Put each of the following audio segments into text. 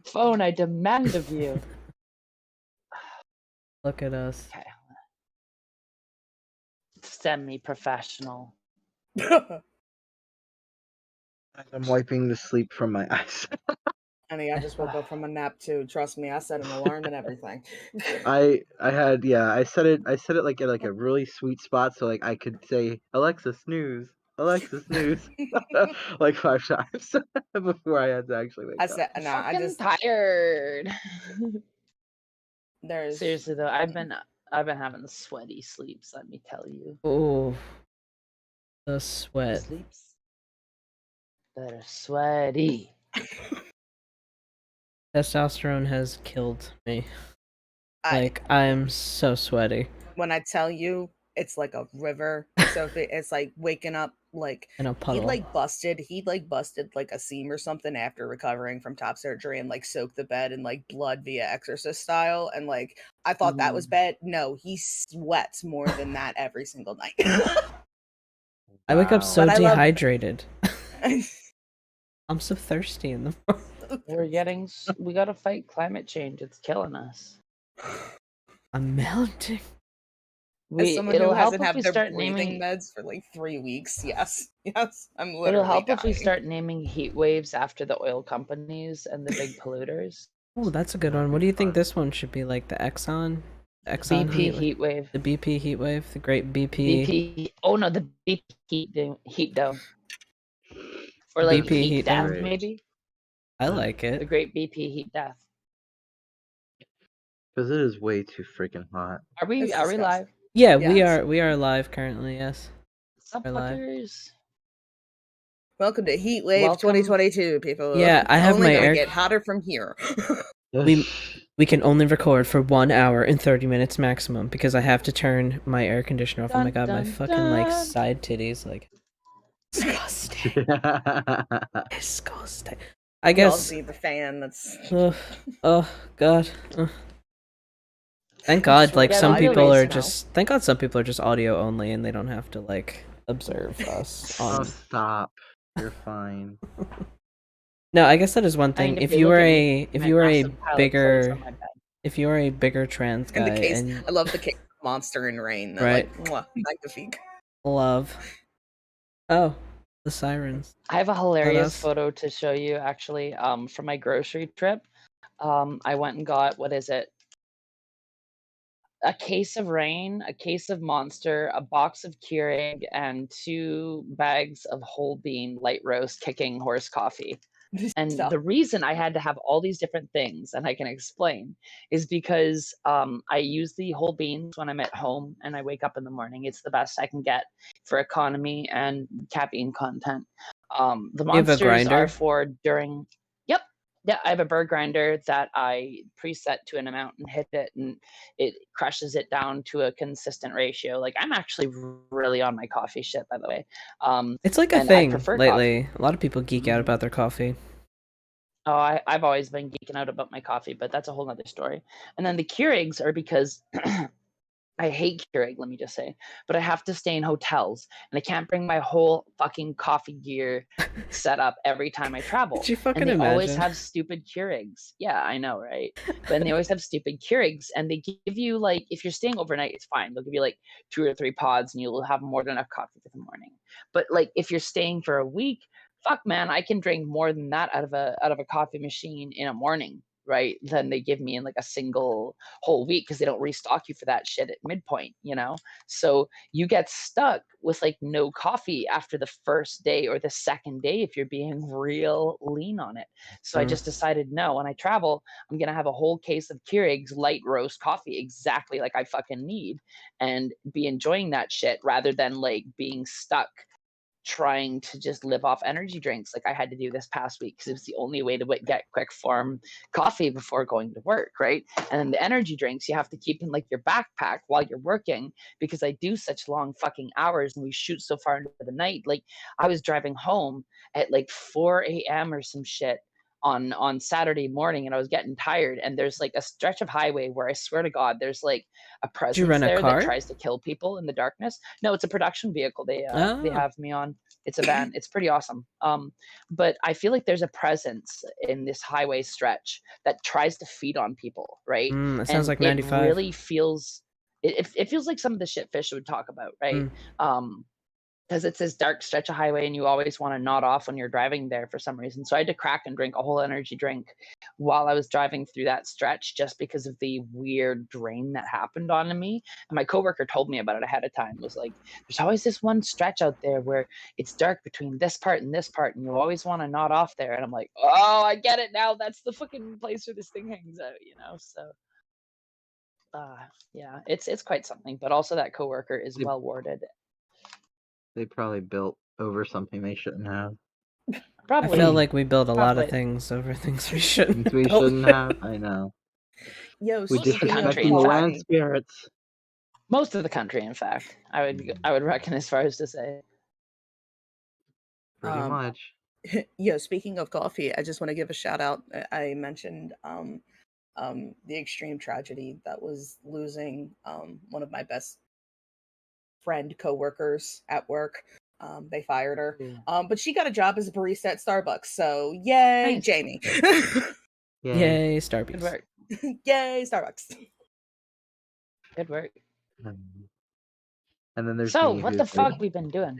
Phone, I demand of you. Look at us. Okay. Semi-professional. I'm wiping the sleep from my eyes. Honey, I just woke up from a nap too. Trust me, I set an alarm and everything. I set it like at a really sweet spot so like I could say Alexa snooze, like 5 times before I had to actually wake up. I'm tired. There's seriously though, I've been having sweaty sleeps, let me tell you. Oh, the sweat. Sleeps that are sweaty. Testosterone has killed me. Like, I'm so sweaty. When I tell you, it's like a river. So it's like waking up like in a puddle. He busted like a seam or something after recovering from top surgery and like soaked the bed in like blood via exorcist style. And like I thought that was bad. No, he sweats more than that every single night. I wake up so dehydrated. I'm so thirsty in the morning. We gotta fight climate change. It's killing us. I'm melting. As someone who hasn't had their breathing meds for like 3 weeks, yes, I'm literally It'll help dying. if we start naming heat waves after the oil companies and the big polluters. Oh, that's a good one. What do you think this one should be? Like the Exxon BP heat wave. The BP heat wave. The great BP. BP. Oh no, the BP heat dome. Or like BP heat death, maybe. I like it. The great BP heat death. Because it is way too freaking hot. Are we live? Yeah, yes. we are live currently, yes. Suckers. Welcome to Heat Wave 2022, people. Yeah, I have my air get hotter from here. we can only record for 1 hour and 30 minutes maximum because I have to turn my air conditioner off. Oh my god, my fucking like side titties like disgusting. Disgusting. I guess. I'll see the fan. That's. Oh god. Thank God, like some people are just. Thank God, some people are just audio only, and they don't have to like observe us. Oh, stop! You're fine. No, I guess that is one thing. If you were a bigger trans guy, and I love the case of Monster and Rain. Right. Like, magnifique. Love. Oh, the sirens. I have a hilarious photo to show you. Actually, from my grocery trip, I went and got a case of Rain, a case of Monster, a box of Keurig, and 2 bags of whole bean light roast kicking horse coffee. And the reason I had to have all these different things, and I can explain, is because I use the whole beans when I'm at home and I wake up in the morning. It's the best I can get for economy and caffeine content. The Monsters are for during. Yeah, I have a bird grinder that I preset to an amount and hit it, and it crushes it down to a consistent ratio. Like, I'm actually really on my coffee shit, by the way. It's like a thing lately. Coffee. A lot of people geek out about their coffee. Oh, I've always been geeking out about my coffee, but that's a whole nother story. And then the Keurigs are because I hate Keurig, let me just say, but I have to stay in hotels and I can't bring my whole fucking coffee gear set up every time I travel. Did you fucking and they imagine? Always have stupid Keurigs. Yeah, I know, right? But they always have stupid Keurigs, and they give you like, if you're staying overnight, it's fine. They'll give you like 2 or 3 pods and you'll have more than enough coffee for the morning. But like if you're staying for a week, fuck man, I can drink more than that out of a coffee machine in a morning. Right, than they give me in like a single whole week because they don't restock you for that shit at midpoint, you know? So you get stuck with like no coffee after the first day or the second day if you're being real lean on it. So I just decided, no, when I travel, I'm going to have a whole case of Keurig's light roast coffee exactly like I fucking need and be enjoying that shit rather than like being stuck trying to just live off energy drinks like I had to do this past week because it was the only way to get quick form coffee before going to work, right? And then the energy drinks you have to keep in like your backpack while you're working because I do such long fucking hours and we shoot so far into the night. Like I was driving home at like 4 a.m. or some shit on Saturday morning, and I was getting tired, and there's like a stretch of highway where I swear to God, there's like a Did you presence rent a there that car? tries to kill people in the darkness. No, it's a production vehicle. They Oh. have me on. It's a van. It's pretty awesome. But I feel like there's a presence in this highway stretch that tries to feed on people, right? It sounds And like it 95. really feels it feels like some of the shit Fish would talk about, right? Because it's this dark stretch of highway, and you always want to nod off when you're driving there for some reason. So I had to crack and drink a whole energy drink while I was driving through that stretch, just because of the weird drain that happened on me. And my coworker told me about it ahead of time. It was like, there's always this one stretch out there where it's dark between this part, and you always want to nod off there. And I'm like, oh, I get it now. That's the fucking place where this thing hangs out, you know? So yeah, it's quite something. But also that coworker is well warded. They probably built over something they shouldn't have. Probably. I feel like we build a lot of Probably. things over things we shouldn't. Things we build. shouldn't have. I know. Yo, We Most of the speaking of country, disrespecting the in fact. land spirits. Most of the country, in fact, I would reckon, as far as to say. Pretty much. Yo, speaking of coffee, I just want to give a shout out. I mentioned the extreme tragedy that was losing one of my best friend coworkers at work. They fired her, but she got a job as a barista at Starbucks. So yay, Nice. Jamie! Yay, Good Starbucks. work. Yay, Starbucks! Good work. And then there's So, me, what who's the like, fuck we been doing?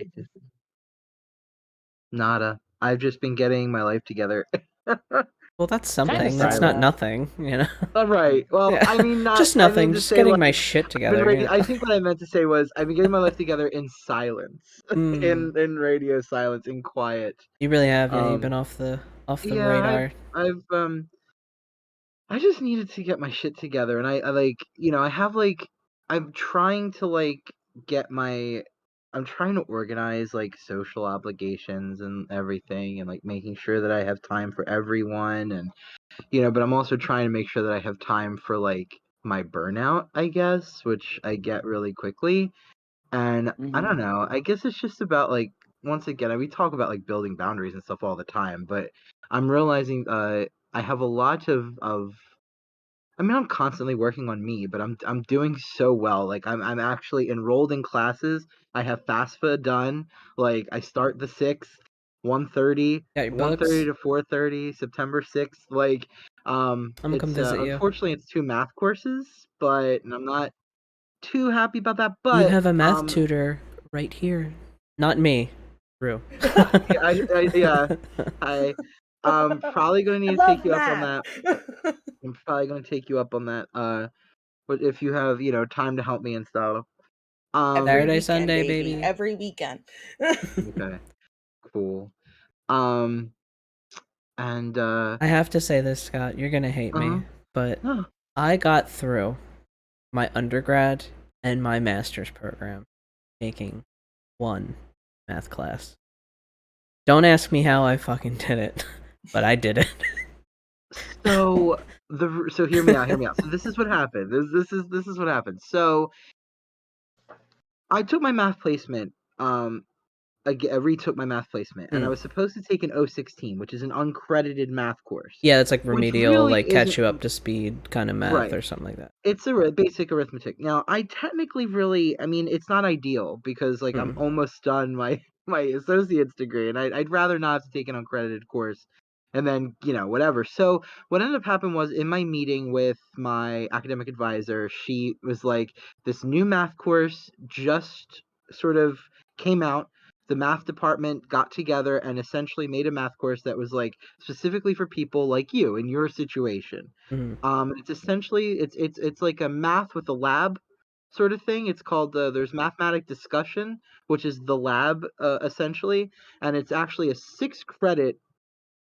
nada. I've just been getting my life together. Well, that's something. sad. That's not nothing, you know. All right. Well, Yeah. I mean, not Just I mean nothing. to Just say, getting like, my shit I've been together. you know? I think what I meant to say was I've been getting my life together in silence, in radio silence, in quiet. You really have. Yeah, you've been off the Yeah, radar. I've I just needed to get my shit together, and I like, you know, I have like, I'm trying to like get my, I'm trying to organize like social obligations and everything, and like making sure that I have time for everyone, and you know, but I'm also trying to make sure that I have time for like my burnout, I guess, which I get really quickly. And I don't know, I guess it's just about like, once again, we talk about like building boundaries and stuff all the time, but I'm realizing I have a lot of I mean, I'm constantly working on me, but I'm doing so well. Like I'm actually enrolled in classes. I have FAFSA done. Like I start the 6th, 1:30, Got your 1:30 books? to 4:30, September 6th. Like I'm gonna come it's visit you. unfortunately it's 2 math courses, but and I'm not too happy about that. You But have a math tutor right here. Not me. True. yeah, I'm probably gonna need to take you up on that. I'm probably gonna take you up on that. But if you have, you know, time to help me and stuff. Every Saturday, weekend, Sunday, baby. baby. Every weekend. Okay. Cool. And I have to say this, Scott. You're gonna hate me, but I got through my undergrad and my master's program taking one math class. Don't ask me how I fucking did it, but I did it. so hear me out. So this is what happened. This is what happened. So I took my math placement. I retook my math placement, and I was supposed to take an 016, which is an uncredited math course. Yeah, it's like remedial, really like catch you up to speed kind of math Right. or something like that. It's a basic arithmetic. Now, I technically I mean, it's not ideal because like I'm almost done my associate's degree, and I'd rather not have to take an uncredited course, and then you know whatever. So what ended up happening was in my meeting with my academic advisor, she was like, this new math course just sort of came out. The math department got together and essentially made a math course that was like specifically for people like you in your situation. It's essentially it's like a math with a lab sort of thing. It's called there's mathematic discussion, which is the lab essentially, and it's actually a 6-credit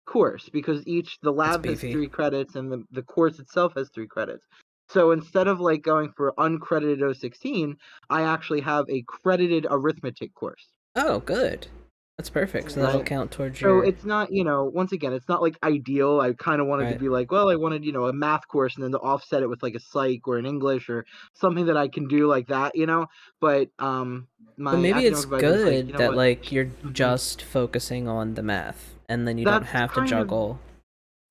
course because the lab has 3 credits and the course itself has 3 credits. So instead of like going for uncredited 016, I actually have a credited arithmetic course. Oh, good. That's perfect. So that'll count towards So your... it's not, you know, once again, it's not like ideal. I kind of wanted to be like, well, I wanted, you know, a math course and then to offset it with like a psych or an English or something that I can do like that, you know. But But my maybe it's academic advisor was like, good you know that what? like you're just focusing on the math and then you don't have to juggle.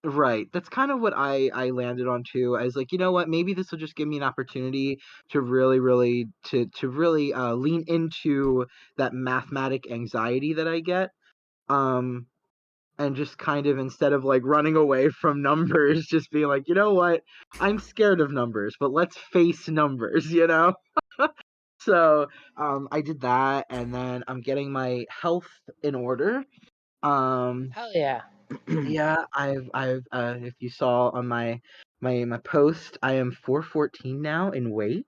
Right. That's kind of what I landed on too. I was like, you know what? Maybe this will just give me an opportunity to really lean into that mathematic anxiety that I get. Um, and just kind of, instead of like running away from numbers, just being like, you know what? I'm scared of numbers, but let's face numbers, you know? So, I did that, and then I'm getting my health in order. Um, Hell yeah. yeah, if you saw on my post, I am 414 now in weight.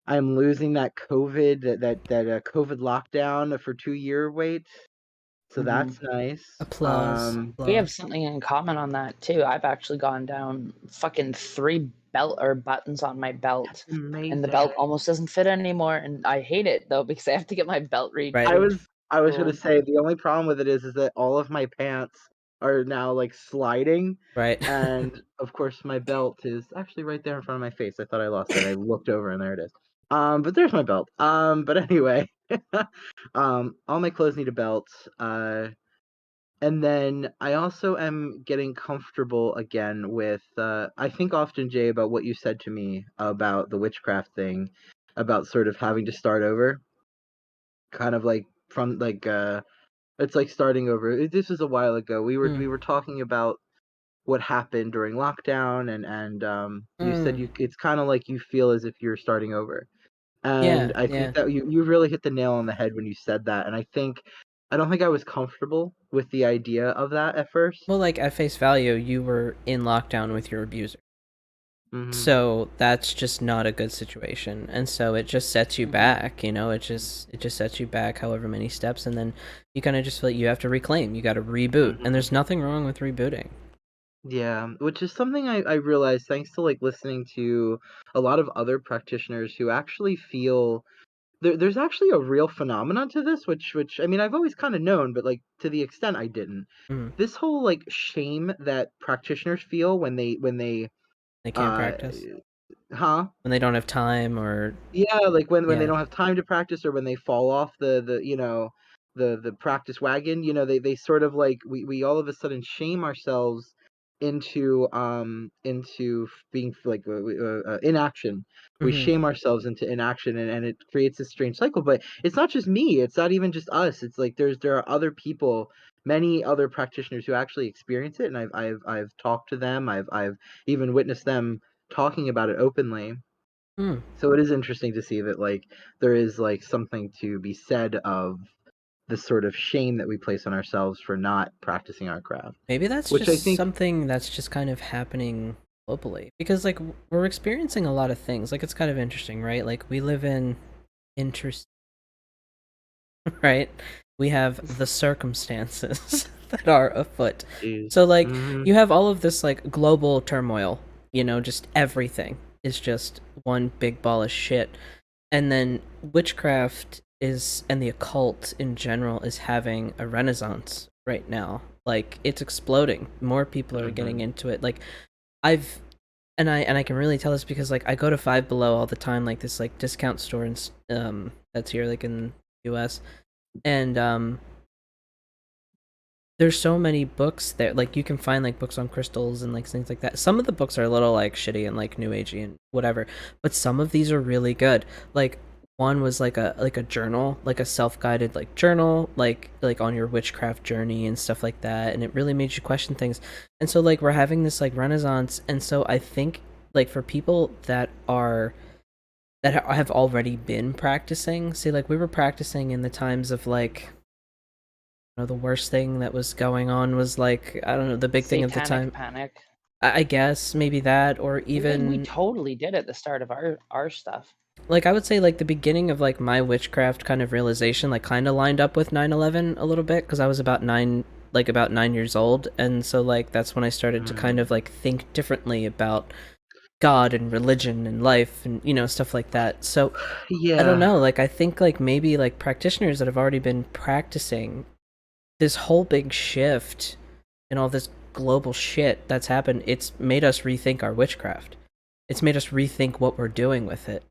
I'm losing that COVID lockdown for 2-year weight, so that's nice. Applause. We have Applause. something in common on that too. I've actually gone down fucking 3 belt or buttons on my belt, and the Amazing. belt almost doesn't fit anymore, and I hate it though because I have to get my belt Right. I was gonna say the only problem with it is that all of my pants are now like sliding, Right. and of course my belt is actually right there in front of my face. I thought I lost it. I looked over and there it is. But there's my belt. But anyway, all my clothes need a belt. And then I also am getting comfortable again with, I think often, Jay, about what you said to me about the witchcraft thing, about sort of having to start over, kind of like from like, it's like starting over. This was a while ago. We were talking about what happened during lockdown, and you said it's kind of like you feel as if you're starting over. And Yeah, I yeah. think that you really hit the nail on the head when you said that. And I don't think I was comfortable with the idea of that at first. Well, like, at face value, you were in lockdown with your abuser. Hmm. So that's just not a good situation, and so it just sets you back. It just sets you back however many steps, and then you kind of just feel like you have to reclaim. You got to reboot, and there's nothing wrong with rebooting. Yeah, which is something I realized thanks to like listening to a lot of other practitioners who actually feel there's actually a real phenomenon to this, which I mean I've always kind of known, but like to the extent I didn't. Mm. This whole like shame that practitioners feel when they They can't uh practice huh when they don't have time, or Yeah, like when they yeah. don't have time to practice, or when they fall off the practice wagon, they sort of like we all of a sudden shame ourselves into being like inaction. We Hmm. shame ourselves into inaction, and it creates this strange cycle. But it's not just me. It's not even just us. It's like there are other people, many other practitioners who actually experience it, and I've talked to them. I've even witnessed them talking about it openly. Mm. So it is interesting to see that like there is like something to be said of the sort of shame that we place on ourselves for not practicing our craft, Maybe that's which I just think. something that's just kind of happening globally, because like we're experiencing a lot of things. Like, it's kind of interesting, right? Like, we live in interest, right? We have the circumstances that are afoot. Jeez. So like Mhm. you have all of this like global turmoil, just everything is just one big ball of shit. And then witchcraft is, and the occult in general, is having a renaissance right now. Like, it's exploding. More people are getting Mhm. into it. Like, I've and I can really tell this because like I go to Five Below all the time, like this like discount store and that's here like in US. And there's so many books there. Like, you can find like books on crystals and like things like that. Some of the books are a little like shitty and like new agey and whatever, but some of these are really good. Like, one was like a journal, like a self-guided like journal, like on your witchcraft journey and stuff like that, and it really made you question things. And so like we're having this like renaissance, and so I think like for people that have already been practicing, say like we were practicing in the times of like, the worst thing that was going on was like, I don't know, the big thing of the Satanic time. panic. I guess maybe that, or We even totally did at the start of our stuff. like I would say like the beginning of like my witchcraft kind of realization like kind of lined up with 9/11 a little bit, because I was about 9 years old, and so like that's when I started to kind of like think differently about God and religion and life and stuff like that. So I don't Yeah. know, like I think like maybe like practitioners that have already been practicing, this whole big shift and all this global shit that's happened, it's made us rethink our witchcraft. It's made us rethink what we're doing with it.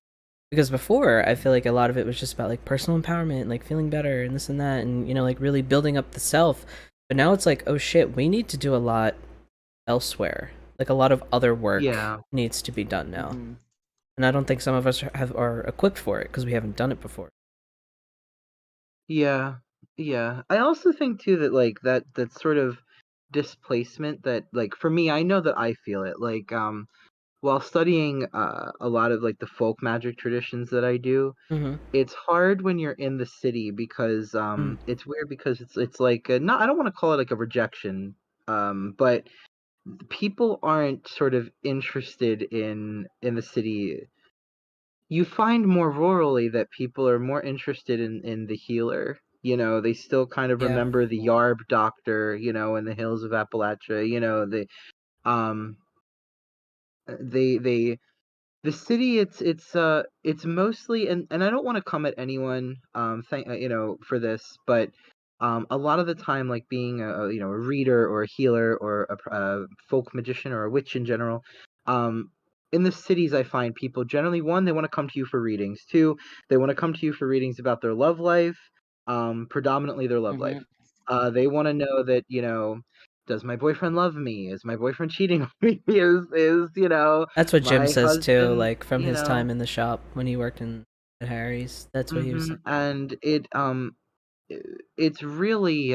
Because before, I feel like a lot of it was just about like personal empowerment, like feeling better and this and that, and like really building up the self. But now it's like, oh shit, we need to do a lot elsewhere. Like a lot of other work Yeah. needs to be done now. Mhm. And I don't think some of us are equipped for it because we haven't done it before. Yeah. Yeah. I also think too that like that sort of displacement that like for me, I know that I feel it. Like while studying a lot of like the folk magic traditions that I do, Mm-hmm. it's hard when you're in the city because Mm. it's weird because it's like not I don't want to call it like a rejection, but people aren't sort of interested in the city. You find more rurally that people are more interested in the healer. You know, they still kind of Yeah. remember the Yarb doctor, you know, in the hills of Appalachia. You know, um they the city, it's mostly, and I don't want to come at anyone you know, for this, but a lot of the time, like being you know, a reader or a healer or a folk magician or a witch in general, um in the cities I find people generally, one, they want to come to you for readings. Two, they want to come to you for readings about their love life, predominantly their love life. Mhm. They want to know that, you know, does my boyfriend love me? Is my boyfriend cheating on me? Is, you know, That's what Jim my says too, husband, like from you his know. time in the shop when he worked at Harry's. That's what he was saying. And it's really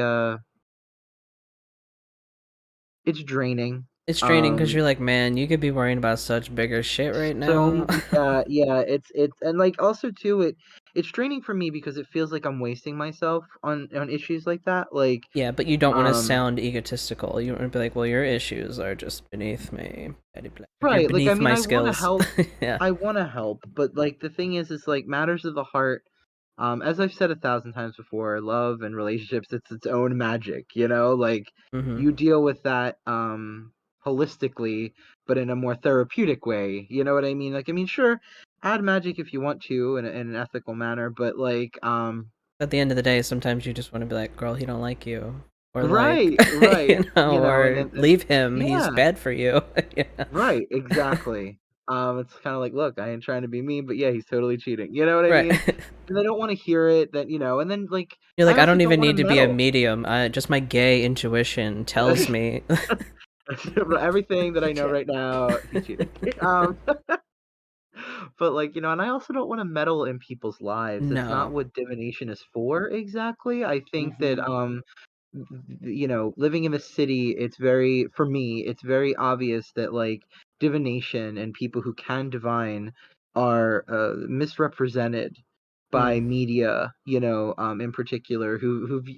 it's draining. It's draining because Um you're like, man, you could be worrying about such bigger shit right so now. yeah, it's and like also too it's draining for me because it feels like I'm wasting myself on issues like that. Like Yeah, but you don't want to um sound egotistical. You want to be like, well, your issues are just beneath me. You're right, like I beneath mean my I want to skills. help. Yeah. I want to help, but like the thing is like matters of the heart. As I've said 1,000 times before, love and relationships, it's its own magic, you know? Like Mm-hmm. you deal with that holistically, but in a more therapeutic way. You know what I mean? Like I mean, sure, add magic if you want to in an ethical manner, but like At the end of the day, sometimes you just want to be like, girl, he don't like you. Or like, right, right, you know, or and leave him. He's yeah, bad for you. Yeah. right, exactly. It's kind of like, look, I ain't trying to be mean, but yeah, he's totally cheating. You know what I Right. mean? And they don't want to hear it that, you know, and then like You're I like, I also don't don't even want to need to be a meddle. medium. Just my gay intuition tells me. Everything that I know Yeah. right now, he's cheating. But like, you know, and I also don't want to meddle in people's lives. It's not No. what divination is for exactly. I think that Mhm. you know, living in the city, it's very, for me, it's very obvious that like divination and people who can divine are misrepresented by Mm. media, you know, in particular,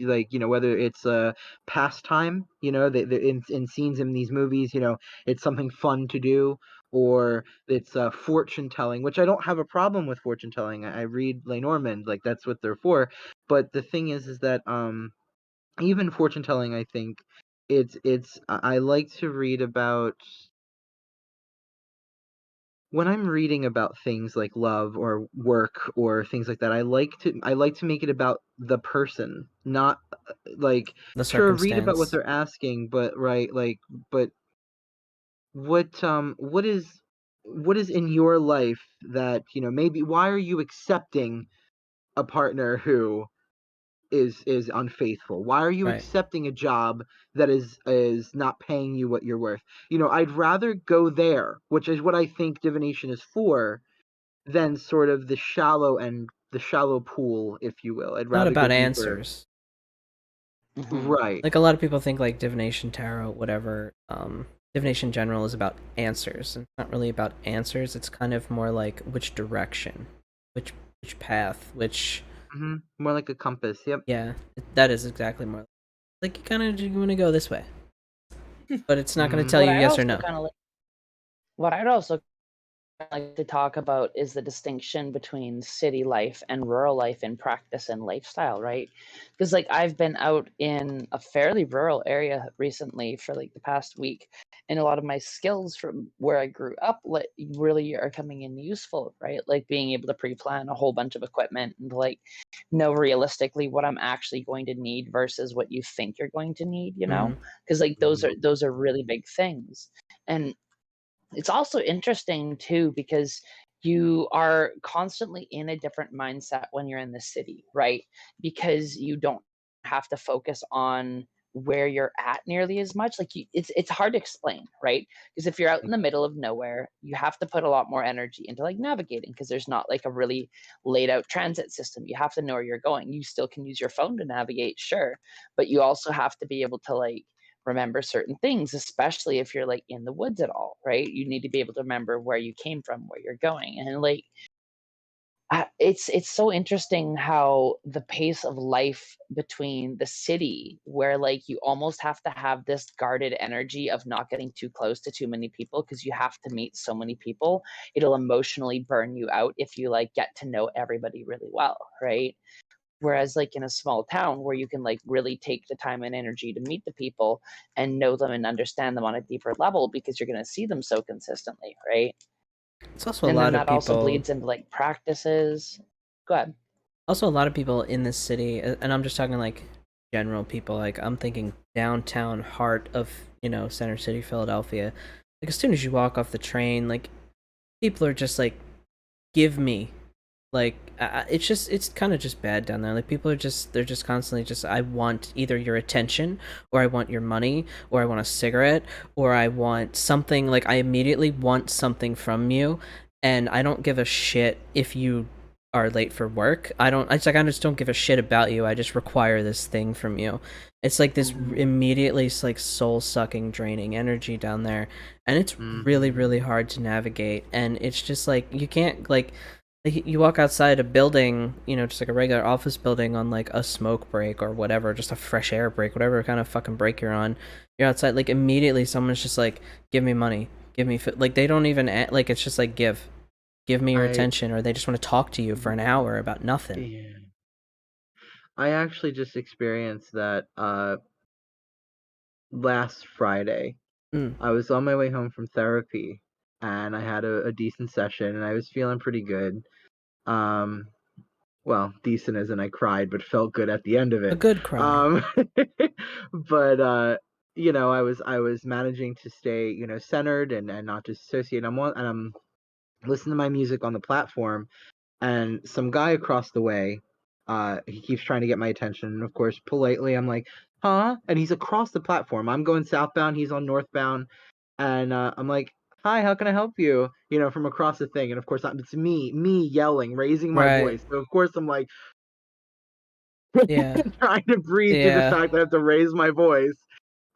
like, you know, whether it's a pastime, you know, they in scenes in these movies, you know, it's something fun to do, or it's fortune telling, which I don't have a problem with fortune telling. I read Lenormand, like that's what they're for. But the thing is that even fortune telling, I think it's I like to read about, when I'm reading about things like love or work or things like that, I like to make it about the person, not like, The sure, read about what circumstance. they're asking, but right, like, but what is in your life that, you know, maybe why are you accepting a partner who is unfaithful? Why are you Right. accepting a job that is not paying you what you're worth? You know, I'd rather go there, which is what I think divination is for, than sort of the shallow pool, if you will. I'd Not rather go about deeper. answers. Mhm. Right. Like a lot of people think like divination, tarot, whatever. Divination in general is about answers. And it's not really about answers. It's kind of more like which direction, which which path, which More like a compass. Yep. yeah, that is exactly more like you kind of want to go this way, but it's not going to hmm tell What you I'd yes or also no. kind of like, what I'd also like to talk about is the distinction between city life and rural life in practice and lifestyle, right? Because like I've been out in a fairly rural area recently for like the past week, and a lot of my skills from where I grew up really are coming in useful, right? Like being able to pre-plan a whole bunch of equipment and like know realistically what I'm actually going to need versus what you think you're going to need, you know? Mm-hmm. Because like hmm those are really big things. And it's also interesting too because you are constantly in a different mindset when you're in the city, right? Because you don't have to focus on where you're at nearly as much. Like it's hard to explain, right? Because if you're out in the middle of nowhere, you have to put a lot more energy into like navigating because there's not like a really laid out transit system. You have to know where you're going. You still can use your phone to navigate, sure, but you also have to be able to like remember certain things, especially if you're like in the woods at all, right? You need to be able to remember where you came from, where you're going, and like it's so interesting how the pace of life between the city, where like you almost have to have this guarded energy of not getting too close to too many people because you have to meet so many people. It'll emotionally burn you out if you like get to know everybody really well, right? Whereas like in a small town where you can like really take the time and energy to meet the people and know them and understand them on a deeper level because you're going to see them so consistently, right? It's also a And then lot of that also people. bleeds into like practices. Go ahead. Also, a lot of people in this city, and I'm just talking like general people. Like I'm thinking downtown heart of Center City, Philadelphia. Like as soon as you walk off the train, like people are just like, "Give me." Like it's kind of just bad down there. Like people are they're just constantly just, I want either your attention, or I want your money, or I want a cigarette, or I want something. Like I immediately want something from you, and I don't give a shit if you are late for work. It's like I just don't give a shit about you. I just require this thing from you. It's like this immediately, it's like soul sucking, draining energy down there, and it's really really hard to navigate. And it's just like you can't like you walk outside a building, just like a regular office building on like a smoke break or whatever, just a fresh air break, whatever kind of fucking break you're on. You're outside, like immediately someone's just like, "Give me money, give me like they don't even like it's just like give me your I attention," or they just want to talk to you for an hour about nothing. yeah. I actually just experienced that last Friday. Mm. I was on my way home from therapy and I had a decent session and I was feeling pretty good. Um well, decent as in I cried, but felt good at the end of A it. good cry. Um but I was managing to stay, centered and not disassociate. I'm listening to my music on the platform, and some guy across the way, he keeps trying to get my attention, and of course politely I'm like, huh? And he's across the platform. I'm going southbound, he's on northbound, and I'm like, hi, how can I help you, from across the thing. And of course it's me yelling, raising my Right. voice, so of course I'm like Yeah. trying to breathe through the Yeah. fact that I have to raise my voice.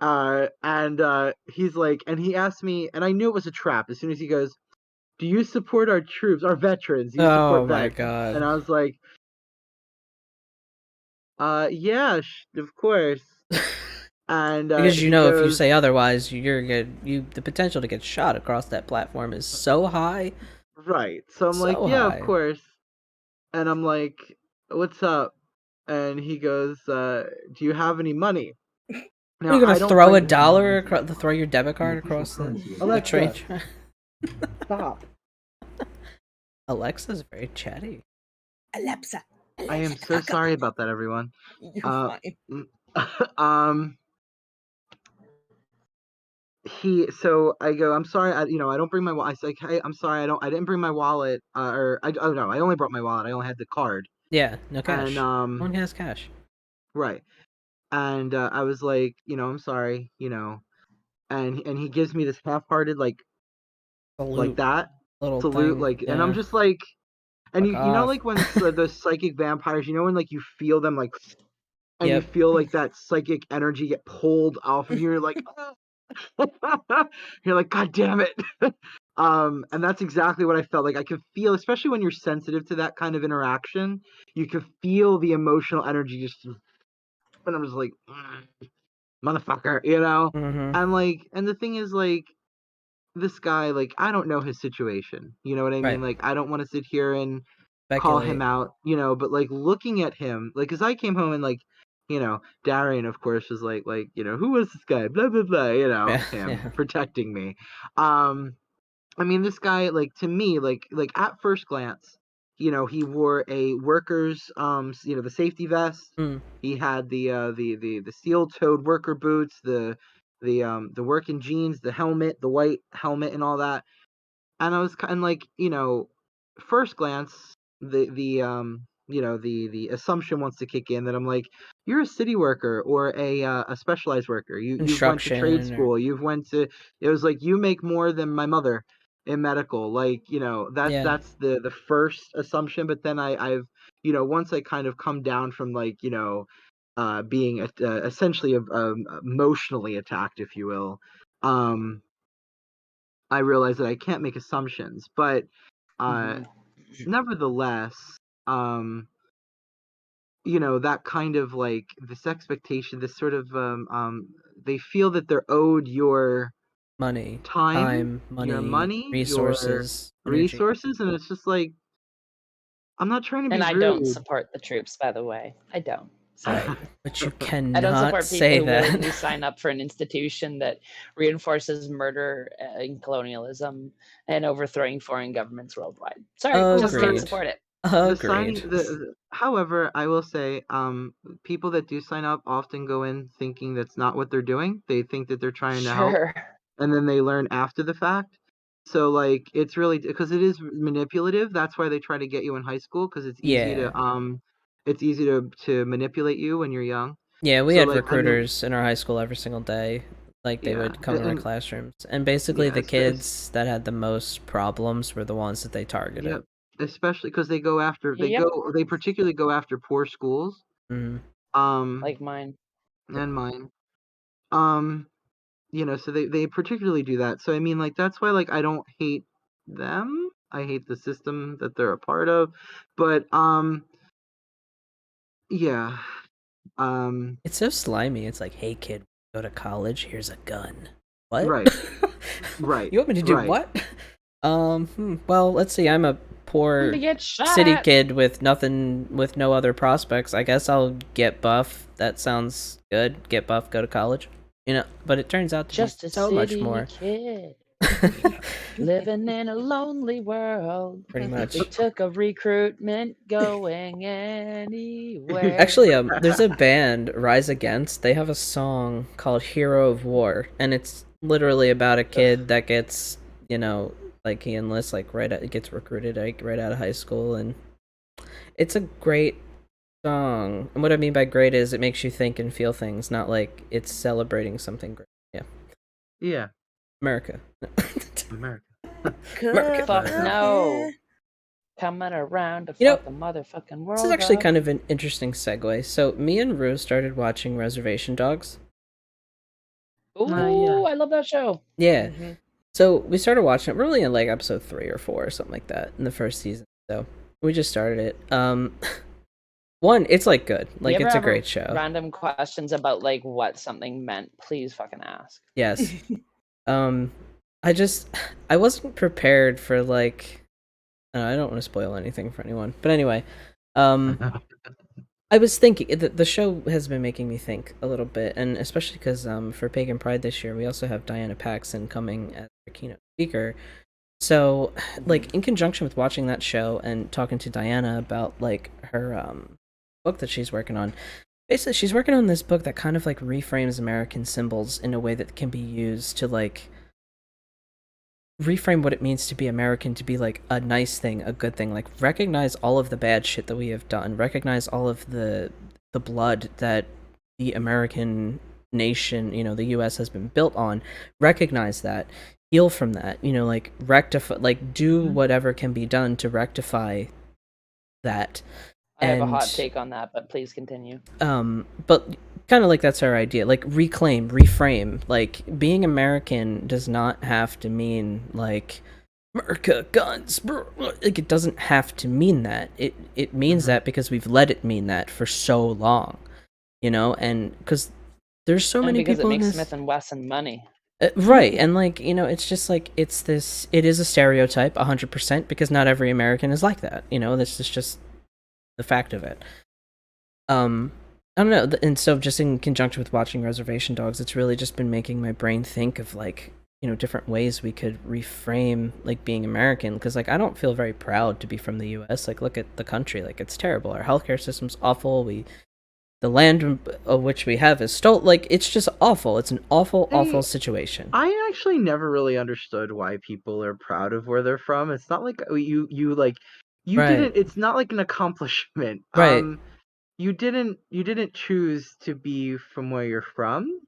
And he's like, and he asked me, and I knew it was a trap as soon as he goes, do you support our troops, our veterans? Do you Oh support my vets? god. And I was like, yeah, of course. And Because he if you goes, say otherwise, the potential to get shot across that platform is so high, right. So I'm like, so yeah, of high. course. And I'm like, what's up? And he goes, do you have any money? Are you Now, gonna I don't throw a bring dollar throw your debit card across the train? Alexa, stop. Alexa's very chatty. Alexa. I am so sorry about that, everyone. You're fine. Um, so I go, I'm sorry, I don't bring my wallet. I say, hey, I'm sorry, I didn't bring my wallet, oh no, I only brought my wallet. I only had the card. Yeah, no And cash. No one has cash. right. And I was like, I'm sorry, and he gives me this half-hearted like Salute. that Little salute, thing. like, and I'm Yeah. just like, and Fuck like off. when the psychic vampires, when like you feel them like, and you Yep. feel like that psychic energy get pulled off of you, you're like, you're like, God damn it. And that's exactly what I felt like. I could feel, especially when you're sensitive to that kind of interaction, you could feel the emotional energy just, and I'm just like, motherfucker, Mm-hmm. and the thing is, like, this guy, like, I don't know his situation, you know what I mean? Right. Like, I don't want to sit here and call him Speculate. out, but like looking at him, like, cause I came home and like, Darian, of course, was like, who was this guy? Blah blah blah, Yeah. him Yeah. protecting me. I mean, this guy, like, to me, like at first glance, he wore a worker's, the safety vest. Mm. He had the steel-toed worker boots, the working jeans, the helmet, the white helmet, and all that. And I was kind of like, first glance, the the assumption wants to kick in that I'm like, you're a city worker or a specialized worker. You've went to trade Construction or school. It was like, you make more than my mother in medical. Like, yeah. that's the first assumption. But then I've, once I kind of come down from like, being essentially emotionally attacked, if you will, I realize that I can't make assumptions. But Mhm. nevertheless, um, that kind of like this expectation, this sort of they feel that they're owed your Money, time, time, your money, money, your resources, energy. resources, and it's just like, I'm not trying to be And I don't rude. support the troops, by the way. I don't. Right. Sorry. But you I don't cannot support people say who willingly that. sign up for an institution that reinforces murder and colonialism and overthrowing foreign governments worldwide. Sorry, just can't Agreed. support it. The Agreed. signing, however, I will say, people that do sign up often go in thinking that's not what they're doing. They think that they're trying to help, Sure. and then they learn after the fact. So like, it's really, because it is manipulative. That's why they try to get you in high school, because Yeah. it's easy to manipulate you when you're young. Yeah, we So had like, I mean, recruiters in our high school every single day. Like they yeah, would come in our and classrooms, and basically yeah, the kids that had the most problems were the ones that they targeted. yep, especially because Yep. they particularly go after poor schools. Mm. Um, Like mine. and mine. Um, so they particularly do that. So I mean, like, that's why, like, I don't hate them. I hate the system that they're a part of. But yeah. It's so slimy. It's like, hey kid, go to college. Here's a gun. What? Right, right, You want me to do right. what? Well, let's see. I'm a I'm poor gonna get shot city at. kid with nothing, with no other prospects. I guess I'll get buff. That sounds good. Get buff, go to college. But it turns out to be Just a so much city more. kid living in a lonely world. Pretty much. We took a recruitment going anywhere. Actually, there's a band, Rise Against. They have a song called "Hero of War," and it's literally about a kid that gets, like he enlists gets recruited like right out of high school, and it's a great song. And what I mean by great is it makes you think and feel things, not like it's celebrating something great. Yeah, Yeah, America. America. America. Fuck no. Coming around to You know, fuck the motherfucking world. This is actually up. kind of an interesting segue. So me and Rue started watching Reservation Dogs. Ooh, yeah. I love that show. Yeah. Mm-hmm. So we started watching it. We're really in like episode 3 or 4 or something like that in the first season. So we just started it. One, it's like good. Like it's a great show. Random questions about like what something meant. Please fucking ask. Yes. I wasn't prepared for like. I don't want to spoil anything for anyone, but anyway, I was thinking the show has been making me think a little bit, and especially because for Pagan Pride this year we also have Diana Paxson coming as a keynote speaker. So, like in conjunction with watching that show and talking to Diana about like her book that she's working on, basically she's working on this book that kind of like reframes American symbols in a way that can be used to like reframe what it means to be American, to be like a nice thing, a good thing, like recognize all of the bad shit that we have done, recognize all of the blood that the American nation, the US has been built on, recognize that, heal from that, like rectify, like do whatever can be done to rectify that. I have a hot take on that, but please continue. But kind of like that's our idea, like reclaim, reframe. Like being American does not have to mean like America, guns, like it doesn't have to mean that. It means that because we've let it mean that for so long, and because there's so many because people it makes in this... Smith and Wesson money. Right, and like it's just like it is a stereotype 100% because not every American is like that. This is just the fact of it. I don't know, and so just in conjunction with watching Reservation Dogs, it's really just been making my brain think of like different ways we could reframe like being American, because like I don't feel very proud to be from the US. Like look at the country, like it's terrible. Our healthcare system's awful. The land of which we have is stolen. Like it's just awful. It's an awful situation. I actually never really understood why people are proud of where they're from. It's not like you like you Right. didn't. It's not like an accomplishment. Right. You didn't choose to be from where you're from.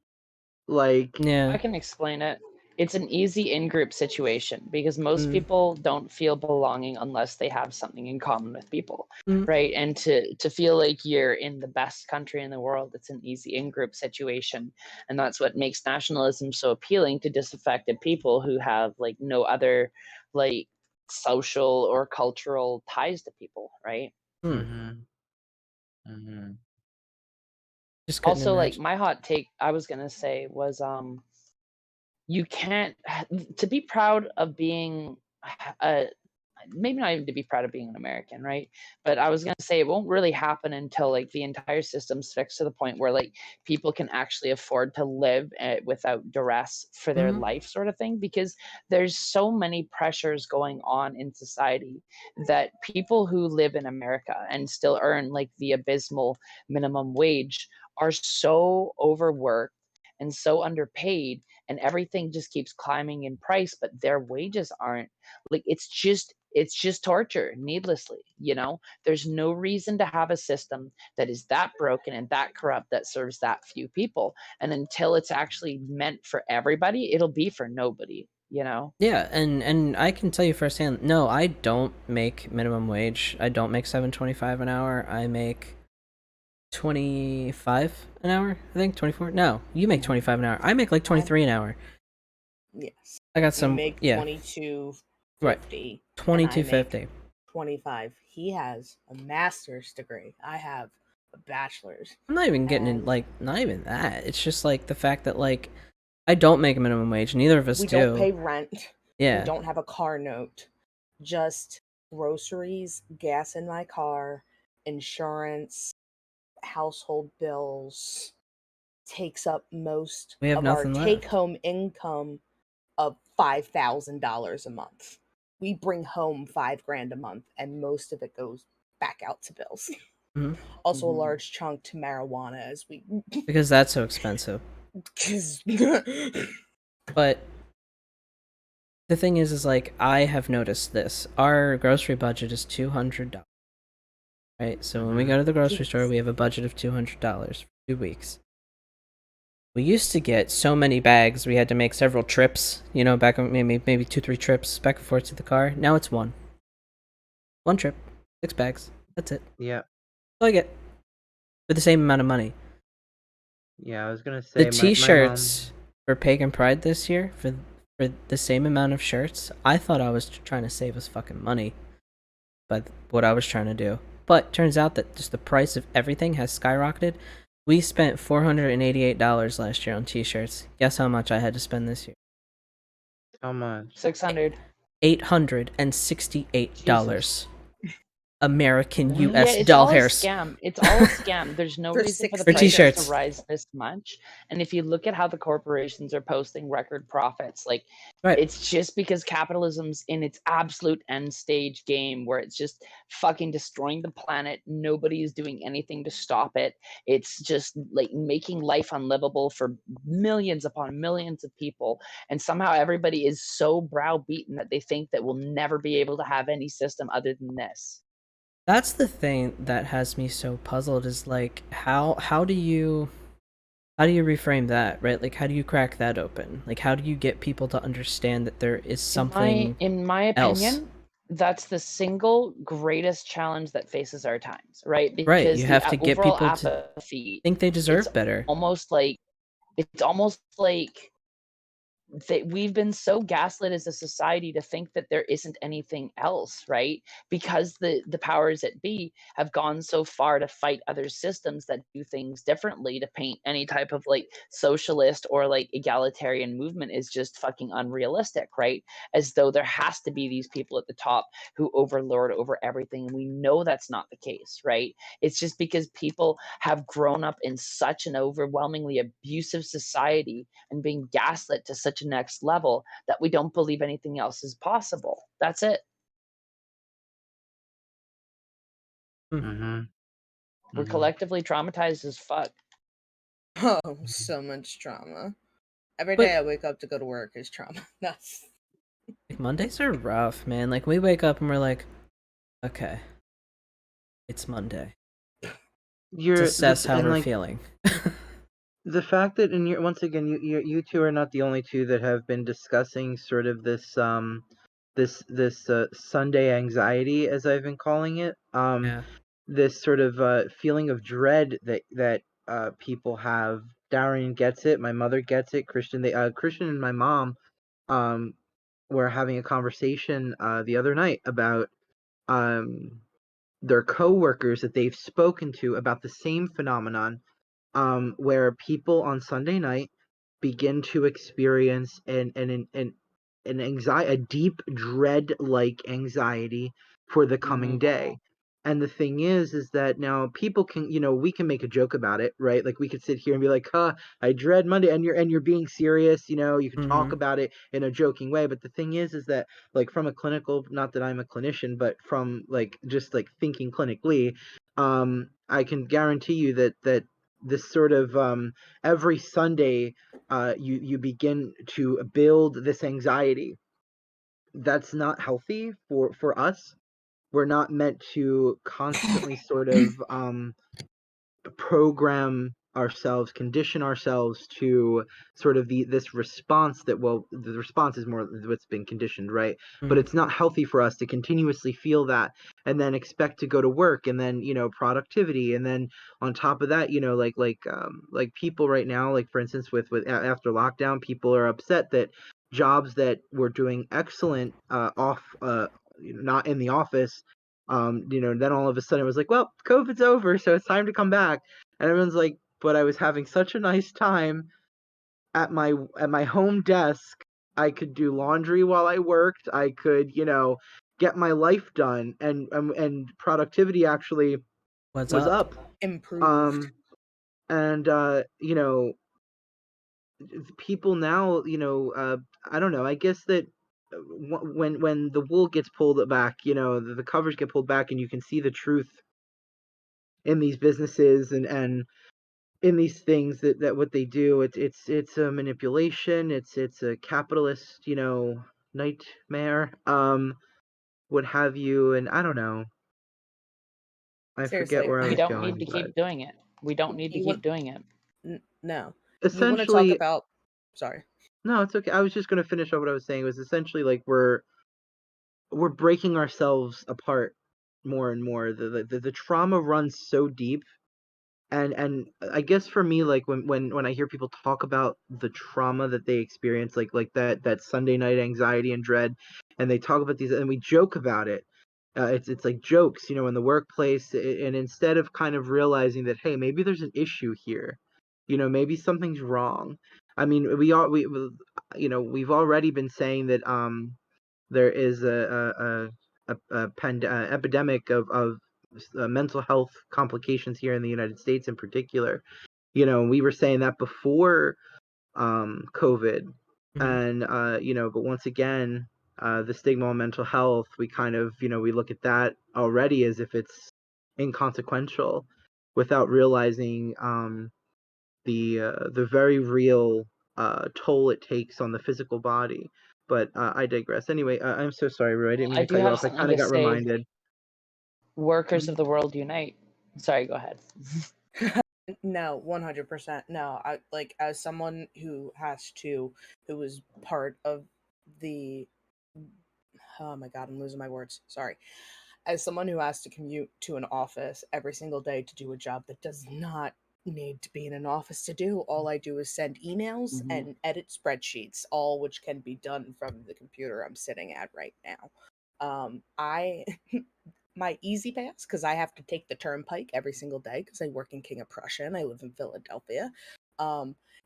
Like, Yeah. I can explain it. It's an easy in-group situation because most Mm. people don't feel belonging unless they have something in common with people, Mm. right? And to feel like you're in the best country in the world, it's an easy in-group situation, and that's what makes nationalism so appealing to disaffected people who have like no other like social or cultural ties to people, right? mm-hmm, mm-hmm. Just couldn't Also, like imagine. my hot take I was gonna say was you can't to be proud of being a maybe not even to be proud of being an American, right? But I was gonna say it won't really happen until like the entire system's fixed to the point where like people can actually afford to live without duress for their Mhm. life, sort of thing. Because there's so many pressures going on in society that people who live in America and still earn like the abysmal minimum wage are so overworked and so underpaid, and everything just keeps climbing in price, but their wages aren't. Like it's just torture needlessly, you know. There's no reason to have a system that is that broken and that corrupt that serves that few people, and until it's actually meant for everybody, it'll be for nobody, you know. Yeah, and I can tell you firsthand, no, I don't make minimum wage. I don't make 7.25 an hour. I make 25 an hour, I think. 24. No, you make 25 an hour. I make like 23 an hour. Yes. I got You some, make yeah, right. 22.50 and I make 22.50. 25. He has a master's degree. I have a bachelor's. I'm not even getting in, And like, not even that. It's just like the fact that, like, I don't make a minimum wage. Neither of us we do. don't pay rent. We Yeah. don't have a car note. Just groceries, gas in my car, insurance, household bills takes up most We have of our nothing left. take-home income of $5,000 a month. We bring home $5,000 a month, and most of it goes back out to bills. Mhm. Also, a Mhm. large chunk to marijuana as we. Because that's so expensive. 'Cause- But the thing is like, I have noticed this. Our grocery budget is $200. Right? So when we go to the grocery store, we have a budget of $200 for 2 weeks. We used to get so many bags, we had to make several trips, you know, back on maybe 2-3 trips back and forth to the car. Now it's one. One trip, 6 bags. That's it. Yeah, That's all I get for the same amount of money. yeah. I was gonna The say my mom. t-shirts for Pagan Pride this year, for the same amount of shirts, I thought I was trying to save us fucking money by what I was trying to do. But turns out that just the price of everything has skyrocketed. We spent $488 last year on t-shirts. Guess how much I had to spend this year? How much? 600. $868. Jesus. American What? Yeah, US it's all a dollars. scam. It's all a scam. There's no For reason for the For 60 prices to t-shirts. rise this much. And if you look at how the corporations are posting record profits, like Right. it's just because capitalism's in its absolute end stage game where it's just fucking destroying the planet. Nobody is doing anything to stop it. It's just like making life unlivable for millions upon millions of people. And somehow everybody is so browbeaten that they think that we'll never be able to have any system other than this. That's the thing that has me so puzzled, is like, how do you reframe that, right? Like, how do you crack that open? Like, how do you get people to understand that there is something In my else? opinion, that's the single greatest challenge that faces our times, right? Right, Because you the have to get overall people to apathy, think they it's deserve better. almost like it's almost like that we've been so gaslit as a society to think that there isn't anything else, right? Because the powers that be have gone so far to fight other systems that do things differently, to paint any type of like socialist or like egalitarian movement is just fucking unrealistic, right? As though there has to be these people at the top who overlord over everything, and we know that's not the case, right? It's just because people have grown up in such an overwhelmingly abusive society and being gaslit to such a next level that we don't believe anything else is possible. That's it. Mhm. We're Mhm. collectively traumatized as fuck. Oh, so much trauma. Every But day I wake up to go to work is trauma. That's like, Mondays are rough, man. Like, we wake up and we're like, Okay. It's Monday. You're Let's assess how and we're like feeling. the fact that once again you two are not the only two that have been discussing sort of this Sunday anxiety, as I've been calling it. Yeah. This sort of feeling of dread that people have. Darren gets it. My mother gets it. Christian and my mom were having a conversation the other night about their coworkers that they've spoken to about the same phenomenon, where people on Sunday night begin to experience an anxiety, a deep dread like anxiety for the coming day. And the thing is that now people can, we can make a joke about it, right? Like we could sit here and be like, "Huh, I dread Monday," and you're being serious, you can talk about it in a joking way. But the thing is that like from a clinical, not that I'm a clinician, but from like just like thinking clinically, I can guarantee you that this sort of every Sunday, you begin to build this anxiety. That's not healthy for us. We're not meant to constantly sort of program ourselves, condition ourselves to sort of this response that, well, the response is more what's been conditioned, right? But it's not healthy for us to continuously feel that and then expect to go to work and then, productivity. And then on top of that, like people right now, like for instance, with after lockdown, people are upset that jobs that were doing excellent not in the office, then all of a sudden it was like, well, COVID's over, so it's time to come back. And everyone's like, but I was having such a nice time at my home desk. I could do laundry while I worked. I could, get my life done, and productivity actually What's was up? up. Improved. And people now, I don't know. I guess that when the wool gets pulled back, the covers get pulled back, and you can see the truth in these businesses and in these things that what they do. It's a manipulation. It's a capitalist, nightmare. What have you? And I don't know. I forget Seriously, where I We was don't need going, to but keep doing it. We don't need to you keep want doing it. no. You want to talk essentially, about? Sorry. no, it's okay. I was just gonna finish up what I was saying. It was essentially like we're breaking ourselves apart more and more. The trauma runs so deep. And I guess for me, like when I hear people talk about the trauma that they experience, like that Sunday night anxiety and dread, and they talk about these, and we joke about it. It's like jokes, in the workplace, and instead of kind of realizing that, hey, maybe there's an issue here, maybe something's wrong. I mean, we've already been saying that there is a epidemic of mental health complications here in the United States in particular. We were saying that before COVID, and but once again, the stigma on mental health, we kind of, we look at that already as if it's inconsequential, without realizing the very real toll it takes on the physical body. But I digress. Anyway, I'm so sorry, Rue. I didn't mean I to do cut you have off. I something kind of to got say. reminded. Workers of the world unite. Sorry, go ahead. No, 100%. No, I like as someone who was part of the. Oh my god, I'm losing my words. Sorry. As someone who has to commute to an office every single day to do a job that does not need to be in an office to do, all I do is send emails and edit spreadsheets, all which can be done from the computer I'm sitting at right now. I my easy pass, because I have to take the turnpike every single day because I work in King of Prussia and I live in Philadelphia.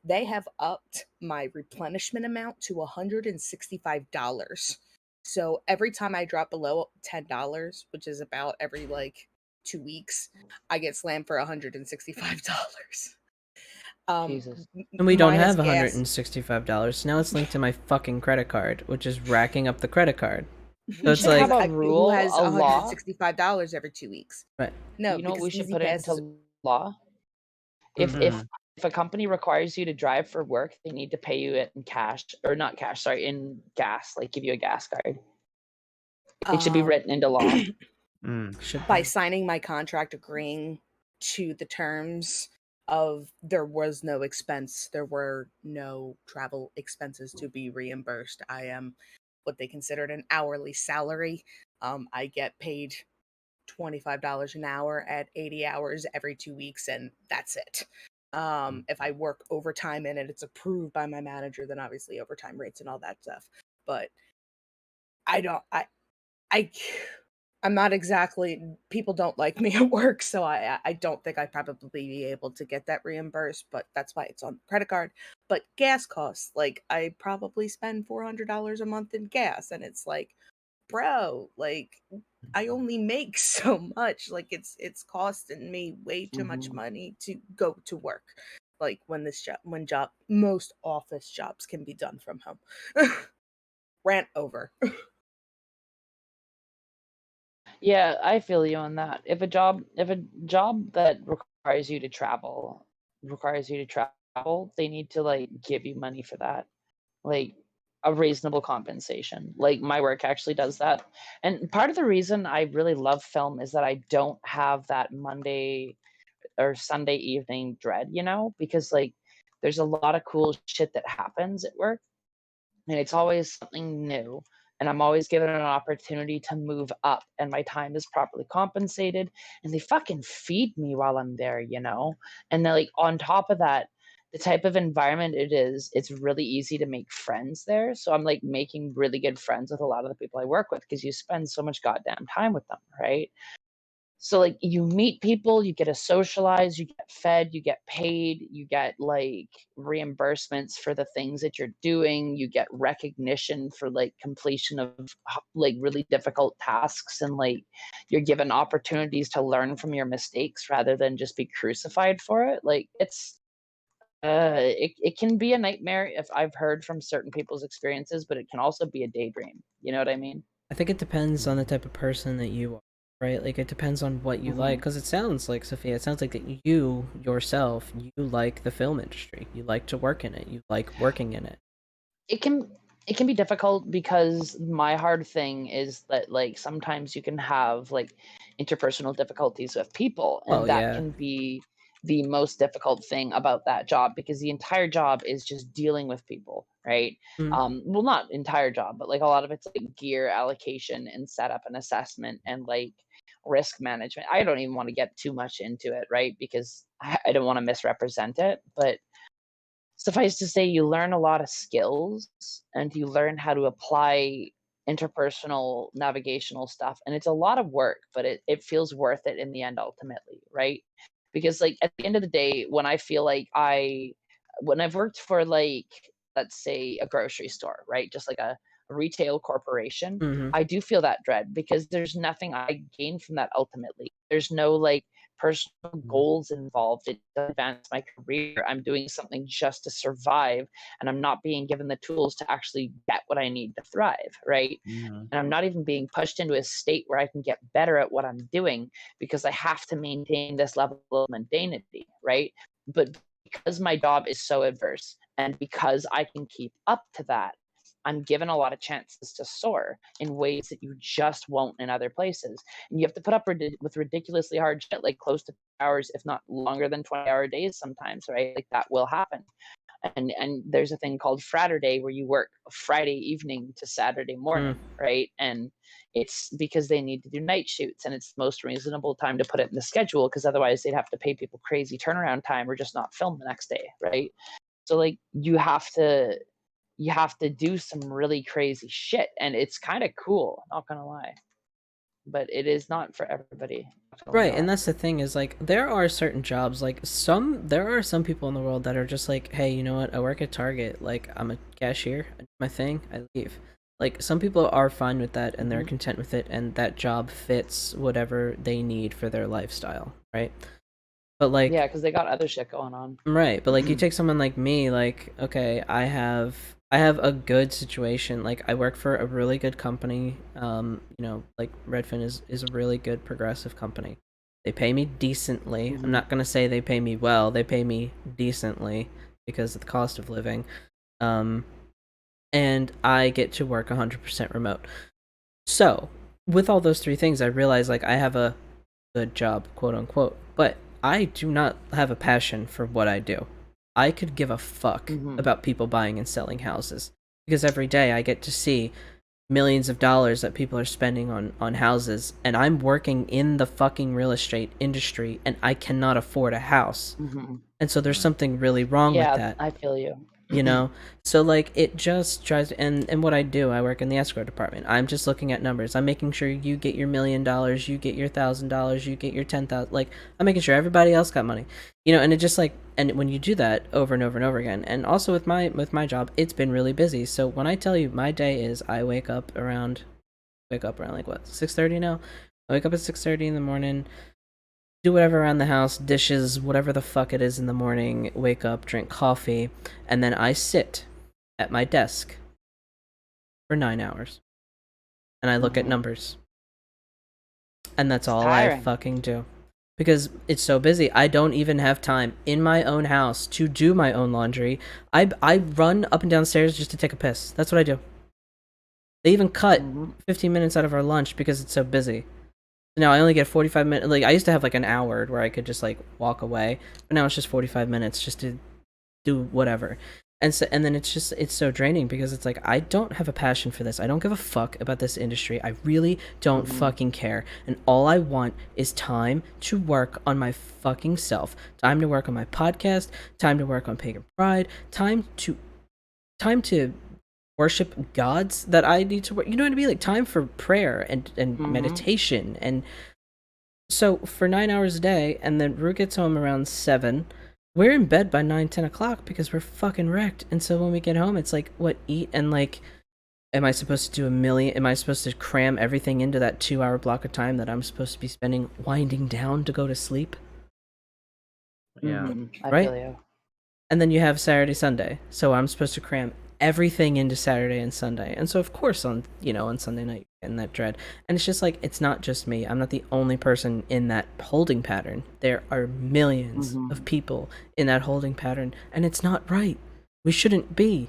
They have upped my replenishment amount to $165. So every time I drop below $10, which is about every like 2 weeks, I get slammed for $165. Jesus. And we don't Mine is have gas. $165. Now it's linked to my fucking credit card, which is racking up the credit card. We it's should like- have a Who rule, has a law. $165 every 2 weeks? Right. No, You know what because we should Easy put Pass is into law? If a company requires you to drive for work, they need to pay you it in cash, or not cash, sorry, in gas, like give you a gas card. It should be written into law. by signing my contract agreeing to the terms of there was no expense, there were no travel expenses to be reimbursed. I am what they considered an hourly salary. I get paid $25 an hour at 80 hours every 2 weeks, and that's it. If I work overtime in it, it's approved by my manager, then obviously overtime rates and all that stuff. But I don't, I, I'm not exactly, people don't like me at work, so I don't think I'd probably be able to get that reimbursed, but that's why it's on the credit card. But gas costs, like, I probably spend $400 a month in gas, and it's like, bro, like, I only make so much. Like, it's costing me way too much money to go to work. Like, when most office jobs can be done from home. Rant over. Yeah, I feel you on that. If a job that requires you to travel, they need to like give you money for that. Like a reasonable compensation. Like my work actually does that. And part of the reason I really love film is that I don't have that Monday or Sunday evening dread, because like there's a lot of cool shit that happens at work and it's always something new, and I'm always given an opportunity to move up and my time is properly compensated, and they fucking feed me while I'm there, and then like on top of that, the type of environment it is, it's really easy to make friends there, so I'm like making really good friends with a lot of the people I work with because you spend so much goddamn time with them, right? So, like, you meet people, you get to socialize, you get fed, you get paid, you get, like, reimbursements for the things that you're doing, you get recognition for, like, completion of, like, really difficult tasks, and, like, you're given opportunities to learn from your mistakes rather than just be crucified for it. Like, it can be a nightmare if I've heard from certain people's experiences, but it can also be a daydream. You know what I mean? I think it depends on the type of person that you are, right? Like, it depends on what you like. Mhm. Because it sounds like, Sophia, it sounds like that you, yourself, you like the film industry. You like to work in it. You like working in it. It can it can be difficult because my hard thing is that like sometimes you can have like interpersonal difficulties with people, Well, and that yeah. can be the most difficult thing about that job because the entire job is just dealing with people, right? Mm. Well, not entire job, but like a lot of it's like gear allocation and setup and assessment and like risk management. I don't even want to get too much into it, right? Because I don't want to misrepresent it, but suffice to say, you learn a lot of skills and you learn how to apply interpersonal navigational stuff. And it's a lot of work, but it feels worth it in the end ultimately, right? Because like at the end of the day, when I've worked for like, let's say a grocery store, right? Just like a retail corporation, Mm-hmm. I do feel that dread because there's nothing I gain from that ultimately. There's no like personal goals involved. It doesn't advance my career. I'm doing something just to survive, and I'm not being given the tools to actually get what I need to thrive, right? And I'm not even being pushed into a state where I can get better at what I'm doing because I have to maintain this level of mundanity, right? But because my job is so adverse and because I can keep up to that, I'm given a lot of chances to soar in ways that you just won't in other places. And you have to put up with ridiculously hard shit, like close to hours, if not longer than 20-hour days sometimes, right? Like that will happen. And there's a thing called Fraturday where you work Friday evening to Saturday Mm. morning, right? And it's because they need to do night shoots, and it's the most reasonable time to put it in the schedule because otherwise they'd have to pay people crazy turnaround time or just not film the next day, right? So like you have to do some really crazy shit, and it's kind of cool, not gonna lie, but it is not for everybody. Right, and that's the thing is like there are certain jobs like there are some people in the world that are just like, hey, you know what? I work at Target, like I'm a cashier, I do my thing, I leave. Like some people are fine with that and they're Mhm. content with it and that job fits whatever they need for their lifestyle, right? But Yeah, like because they got other shit going on. right, but like you take someone like me, like okay, I have a good situation. Like I work for a really good company. Like Redfin is a really good progressive company. They pay me decently. I'm Mhm. not gonna say they pay me well. They pay me decently because of the cost of living. Um, and I get to work 100% remote. So, with all those three things, I realized like I have a good job, quote unquote, but I do not have a passion for what I do. I could give a fuck about people buying and selling houses, because every day I get to see millions of dollars that people are spending on houses, and I'm working in the fucking real estate industry and I cannot afford a house. And so there's something really wrong with that. I feel you. You know, so like it just tries to, and what I do, I work in the escrow department. I'm just looking at numbers. I'm making sure you get your $1 million, you get your $1,000, you get your 10,000. Like, I'm making sure everybody else got money, you know. And it just like, and when you do that over and over and over again, and also with my job, it's been really busy. So when I tell you my day is, I wake up around like what, 6:30 now. I wake up at 6:30 in the morning, do whatever around the house, dishes, whatever the fuck it is in the morning, wake up, drink coffee, and then I sit at my desk for 9 hours. And I look at numbers. And that's all I fucking do. Because it's so busy, I don't even have time in my own house to do my own laundry. I run up and down stairs just to take a piss. That's what I do. They even cut 15 minutes out of our lunch because it's so busy. Now I only get 45 minutes. Like, I used to have like an hour where I could just like walk away, but now it's just 45 minutes just to do whatever. And then it's so draining because it's like, I don't have a passion for this. I don't give a fuck about this industry. I really don't fucking care. And all I want is time to work on my fucking self. Time to work on my podcast, time to work on Pagan Pride, time to worship gods that I need to work. You know what I mean? Like, time for prayer and meditation. And so for 9 hours a day, and then Rue gets home around 7. We're in bed by 9-10 o'clock because we're fucking wrecked. And so when we get home, it's like, what, eat? And like, am I supposed to do am I supposed to cram everything into that 2-hour block of time that I'm supposed to be spending winding down to go to sleep? Yeah. I feel you. And then you have Saturday, Sunday. So I'm supposed to cram everything into Saturday and Sunday. And so of course on Sunday night you're getting that dread. And it's just like, it's not just me. I'm not the only person in that holding pattern. There are millions of people in that holding pattern, and it's not right. We shouldn't be.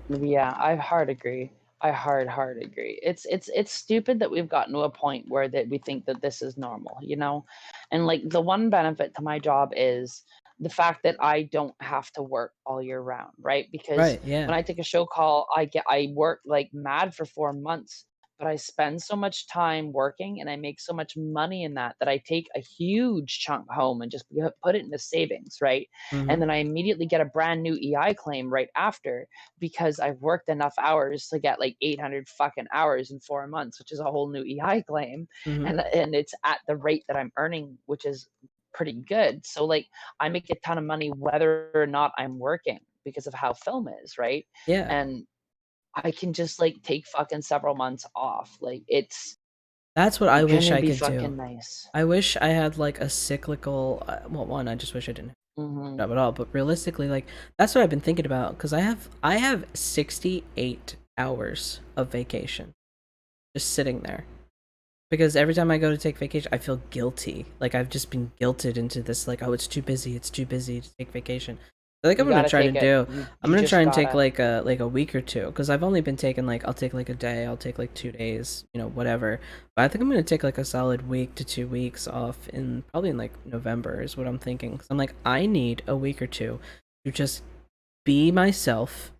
Yeah, I hard agree. I hard agree. It's stupid that we've gotten to a point where that we think that this is normal, you know? And like, the one benefit to my job is the fact that I don't have to work all year round, right? Because when I take a show call, I work like mad for 4 months, but I spend so much time working and I make so much money in that I take a huge chunk home and just put it into savings, right? And then I immediately get a brand new EI claim right after, because I've worked enough hours to get like 800 fucking hours in 4 months, which is a whole new EI claim. And it's at the rate that I'm earning, which is pretty good. So like, I make a ton of money whether or not I'm working because of how film is, right? Yeah. And I can just like take fucking several months off. Like, that's what I wish I could fucking do. Nice. I wish I had like a cyclical. Well, one, I just wish I didn't have a job at all. But realistically, like, that's what I've been thinking about, because I have 68 hours of vacation, just sitting there. Because every time I go to take vacation, I feel guilty. Like, I've just been guilted into this, like, oh, it's too busy to take vacation. So, like, I'm gonna try to do. I'm gonna try and take like a week or two, because I've only been taking like, I'll take like a day, I'll take like 2 days, you know, whatever. But I think I'm gonna take like a solid week to 2 weeks off probably in like November is what I'm thinking. Because I'm like, I need a week or two to just be myself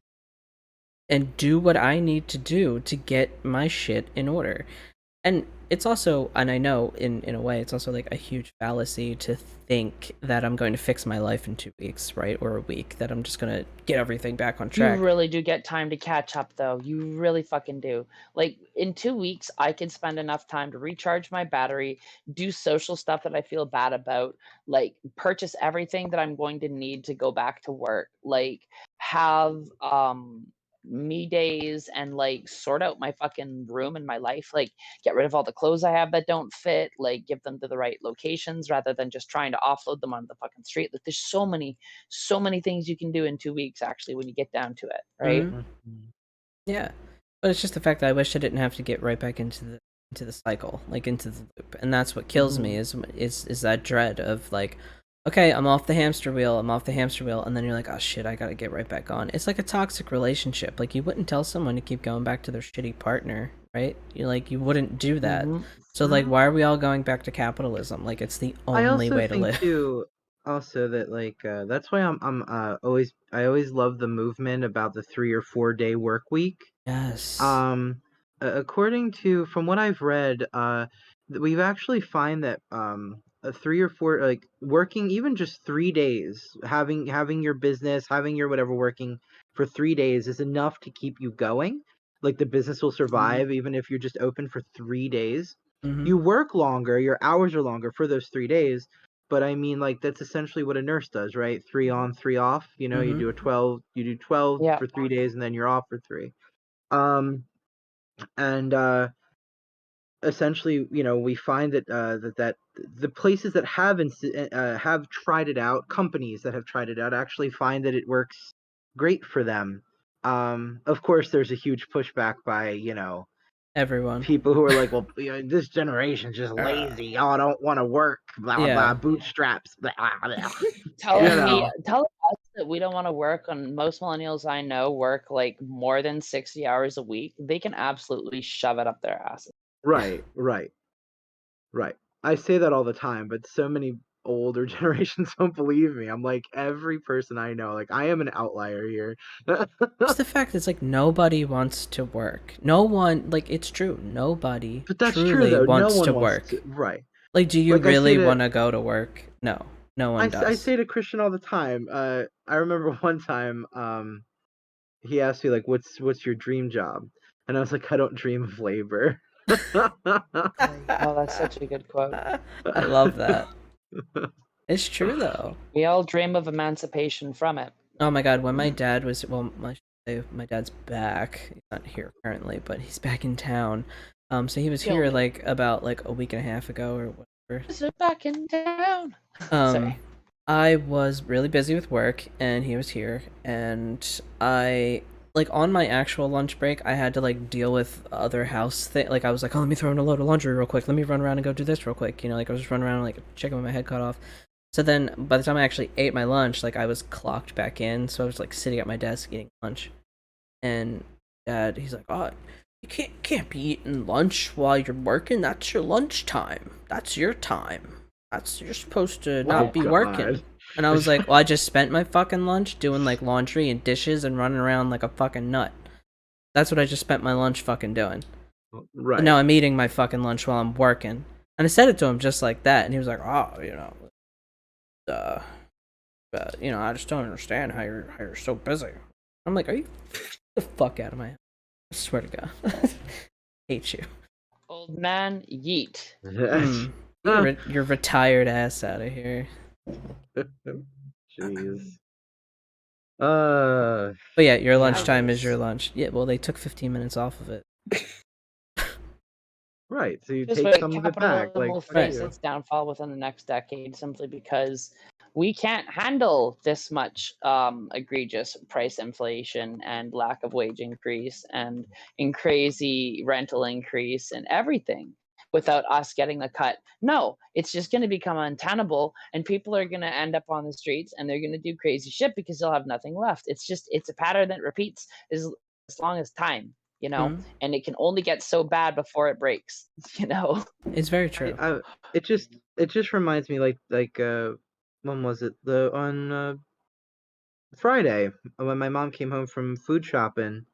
and do what I need to do to get my shit in order. And it's also, and I know in a way, it's also like a huge fallacy to think that I'm going to fix my life in 2 weeks, right? Or a week, that I'm just going to get everything back on track. You really do get time to catch up, though. You really fucking do. Like, in 2 weeks, I can spend enough time to recharge my battery, do social stuff that I feel bad about, like purchase everything that I'm going to need to go back to work, like have me days, and like sort out my fucking room and my life, like get rid of all the clothes I have that don't fit, like give them to the right locations rather than just trying to offload them onto the fucking street. Like, there's so many things you can do in 2 weeks, actually, when you get down to it, right? Yeah, but it's just the fact that I wish I didn't have to get right back into the cycle, like into the loop. And that's what kills me is that dread of like, okay, I'm off the hamster wheel, and then you're like, oh shit, I gotta get right back on. It's like a toxic relationship. Like, you wouldn't tell someone to keep going back to their shitty partner, right? You wouldn't do that. Mhm. So like, why are we all going back to capitalism? Like, it's the I only also way to think live. too, also that like that's why I always love the movement about the 3 or 4 day work week. Yes. According to from what I've read, we've actually find that a 3 or 4 like working even just 3 days, having your business, having your whatever working for 3 days is enough to keep you going. Like the business will survive even if you're just open for 3 days. Mm-hmm. You work longer, your hours are longer for those 3 days. But I mean, like that's essentially what a nurse does, right? 3 on, 3 off. You know, Mm-hmm. you do 12 Yeah. for 3 days, and then you're off for three. Um, and essentially, we find that that the places that have tried it out, companies that have tried it out, actually find that it works great for them. Of course, there's a huge pushback by Everyone. people who are like, well, this generation's just Uh, lazy. Y'all don't want to work. Blah blah blah. yeah. Bootstraps. Blah, blah, blah. Telling know. us that we don't wanna work, and most millennials I know work, like, more than 60 hours a week. They can absolutely shove it up their asses. Right, right, right. I say that all the time, but so many older generations don't believe me. I'm like every person I know, like I am an outlier here. Just the fact it's like nobody wants to work. No one, like, it's true. Nobody But that's true truly though. No wants to one wants work. to. Right. Like, do you Like I say really to want to go to work? No, no one I does. say to Christian all the time. I remember one time he asked me like what's your dream job? And I was like I don't dream of labor. Oh, that's such a good quote. I love that. It's true though. We all dream of emancipation from it. Oh my god, when my dad was, well, my dad's back. He's not here currently, but he's back in town. So he was Kill here me. like about like a week and a half ago or whatever. Is it back in town? Um, Sorry. I was really busy with work, and he was here, and I like on my actual lunch break, I had to like deal with other house thing. Like I was like, oh, let me throw in a load of laundry real quick. Let me run around and go do this real quick. Like I was just running around like a chicken with my head cut off. So then, by the time I actually ate my lunch, like I was clocked back in, so I was like sitting at my desk eating lunch, and Dad, he's like, oh. You can't be eating lunch while you're working. That's your lunch time. That's your time. You're supposed to not Oh be working. God. And I was like, well, I just spent my fucking lunch doing like laundry and dishes and running around like a fucking nut. That's what I just spent my lunch fucking doing. But Right. now I'm eating my fucking lunch while I'm working. And I said it to him just like that, and he was like, oh, I just don't understand how you're so busy. I'm like, are you the fuck out of my house? I swear to God. Hate you. Old man, yeet. Your retired ass out of here. Jeez. But yeah, your Yeah. lunchtime is your lunch. Yeah, well, they took 15 minutes off of it. Right. So you Just take wait, some of it back. capitalism Like will fuck face you. its downfall within the next decade simply because we can't handle this much egregious price inflation and lack of wage increase and crazy rental increase and everything without us getting a cut. No, it's just going to become untenable, and people are going to end up on the streets and they're going to do crazy shit because they'll have nothing left. It's a pattern that repeats as long as time. And it can only get so bad before it breaks. It's very true. It just reminds me like when was it on Friday when my mom came home from food shopping.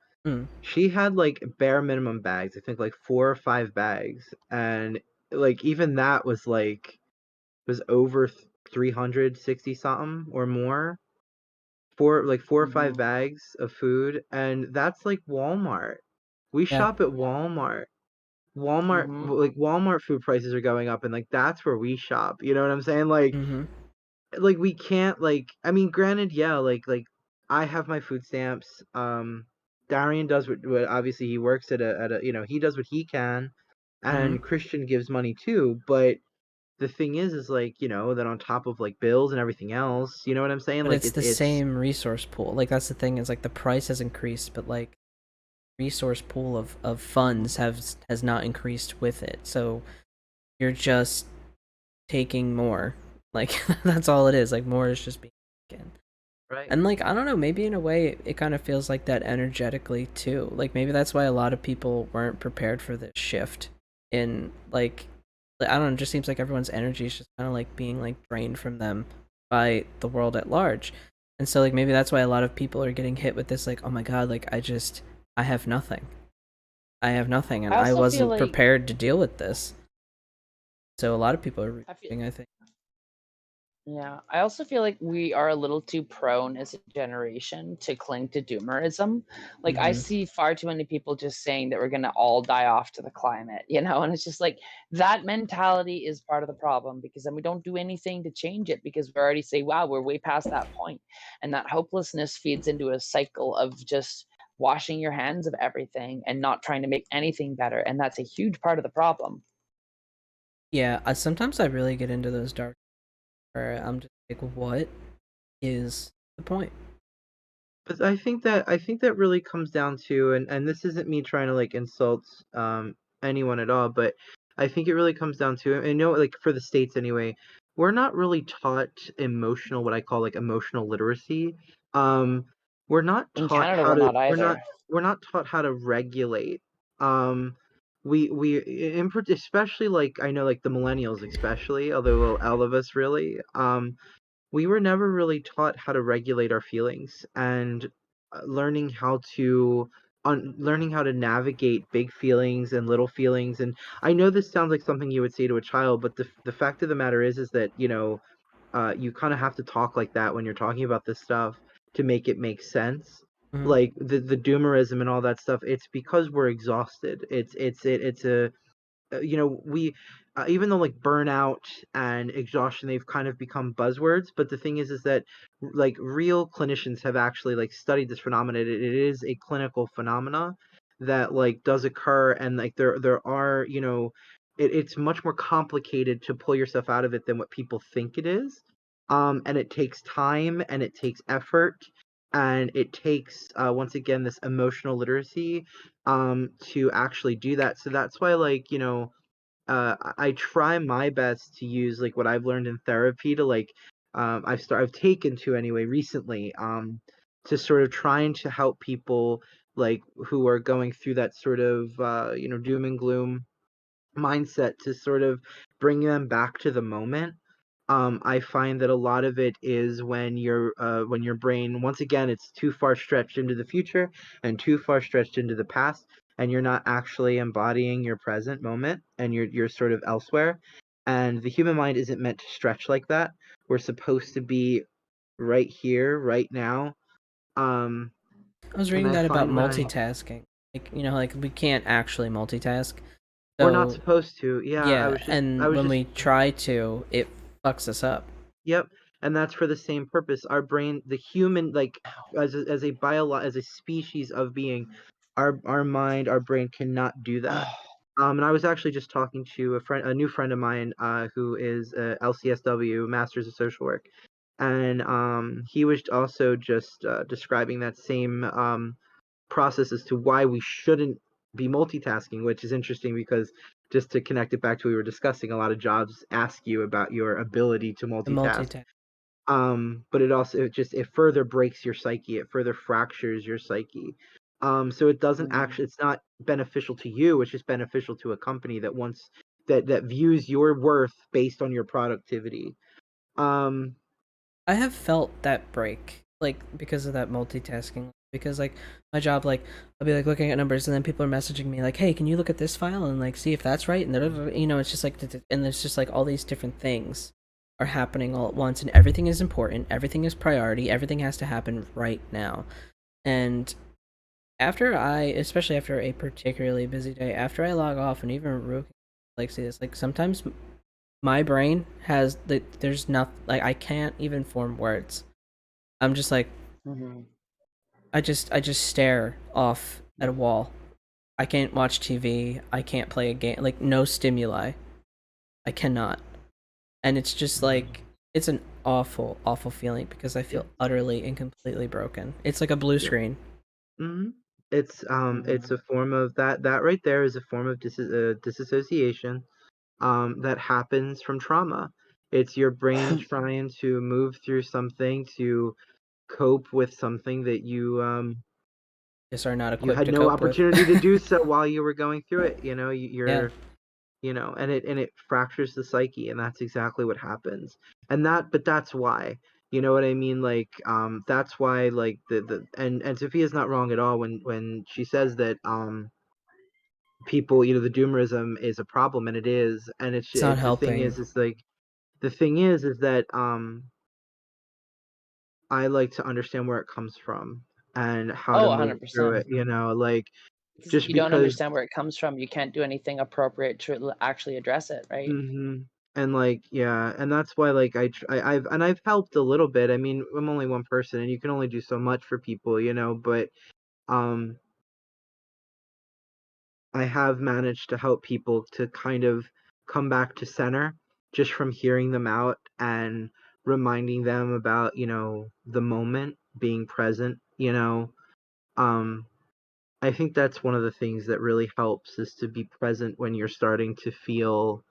She had like bare minimum bags. I think like 4 or 5 bags, and like even that was over 360 something or more. Four or five bags of food, and that's like Walmart. We Yeah. shop at Walmart. Walmart food prices are going up, and like that's where we shop. You know what I'm saying? Like we can't I mean, granted, yeah, I have my food stamps. Darian does what obviously he works at a he does what he can, and Christian gives money too. But the thing is like that on top of like bills and everything else, you know what I'm saying? But Like it's the same resource pool. Like that's the thing, is like the price has increased, but like resource pool of funds has not increased with it. So you're just taking more. Like that's all it is. Like more is just being taken. Right. And like I don't know, maybe in a way it kind of feels like that energetically too. Like maybe that's why a lot of people weren't prepared for this shift in I don't know, it just seems like everyone's energy is just kind of like being like drained from them by the world at large. And so like maybe that's why a lot of people are getting hit with this like, oh my god, like I have nothing. I have nothing and I I also feel wasn't like prepared to deal with this. So a lot of people are I feel reaching, I think. Yeah, I also feel like we are a little too prone as a generation to cling to doomerism. Like, I Mhm. see far too many people just saying that we're going to all die off to the climate, and it's just like that mentality is part of the problem because then we don't do anything to change it because we already say, wow, we're way past that point. And that hopelessness feeds into a cycle of just washing your hands of everything and not trying to make anything better. And that's a huge part of the problem. Yeah, sometimes I really get into those dark where I'm just like, what is the point? But I think that really comes down to, and this isn't me trying to like insult anyone at all, but I think it really comes down to, and you know, like for the States anyway, we're not really taught emotional, what I call like emotional literacy. Um, we're not In taught Canada, how we're to not either. we're not taught how to regulate. Um, especially like I know like the millennials especially, although all of us really. We were never really taught how to regulate our feelings and learning how to learning how to navigate big feelings and little feelings. And I know this sounds like something you would say to a child, but the fact of the matter is that you kind of have to talk like that when you're talking about this stuff to make it make sense. Mhm. Like the doomerism and all that stuff, it's because we're exhausted. It's a we even though like burnout and exhaustion, they've kind of become buzzwords, but the thing is that like real clinicians have actually like studied this phenomenon. It is a clinical phenomena that like does occur, and like there are it's much more complicated to pull yourself out of it than what people think it is. And it takes time and it takes effort and it takes once again this emotional literacy to actually do that. So that's why like I try my best to use like what I've learned in therapy to like I've taken to anyway recently to sort of trying to help people like who are going through that sort of doom and gloom mindset to sort of bring them back to the moment. I find that a lot of it is when your brain, once again, it's too far stretched into the future and too far stretched into the past, and you're not actually embodying your present moment, and you're sort of elsewhere. And the human mind isn't meant to stretch like that. We're supposed to be right here, right now. Um, I was and reading I that about find when I multitasking. Like, like we can't actually multitask. we're not So, supposed to. Yeah, yeah, I and was when just we try to, it fucks us up. Yep, and that's for the same purpose. Our brain, the human, like as a species of being, our mind, our brain cannot do that. And I was actually just talking to a new friend of mine, who is a LCSW, Masters of Social Work, and he was also just describing that same process as to why we shouldn't be multitasking, which is interesting because just to connect it back to what we were discussing, a lot of jobs ask you about your ability to The multitask. multitask. But it further breaks your psyche, it further fractures your psyche. So it doesn't Mhm. actually, it's not beneficial to you, it's just beneficial to a company that wants that views your worth based on your productivity. um I have felt that break, like because of that multitasking. Because like my job, like I'll be like looking at numbers, and then people are messaging me like, "Hey, can you look at this file and like see if that's right?" And it's just like, and there's just like all these different things are happening all at once, and everything is important, everything is priority, everything has to happen right now. And especially after a particularly busy day, after I log off, and even Rook like see this, like sometimes my brain has there's nothing, like I can't even form words. I'm just like Mhm. I just stare off at a wall. I can't watch TV. I can't play a game. Like no stimuli. I cannot. And it's just mhm. like it's an awful, awful feeling because I Yeah, feel utterly and completely broken. It's like a blue yeah. screen. It's Mhm. a form of that right there is a form of disassociation that happens from trauma. It's your brain trying to move through something to cope with something that Just are not you equipped had to no cope with. opportunity to do so while you were going through it. Yeah. And it fractures the psyche, and that's exactly what happens. But that's why, you know what I mean? Like, that's why, like, and Sophia's not wrong at all when she says that people, the doomerism is a problem, and it is, and It's not the thing helping. is like, the thing is that I like to understand where it comes from and how Oh, to move through 100%. it, like, Because if just you don't because. understand where it comes from, you can't do anything appropriate to actually address it, right? And like, yeah, and that's why, like, I've helped a little bit. I mean, I'm only one person, and you can only do so much for people, but um I have managed to help people to kind of come back to center just from hearing them out and reminding them about, the moment, being present, um I think that's one of the things that really helps, is to be present when you're starting to feel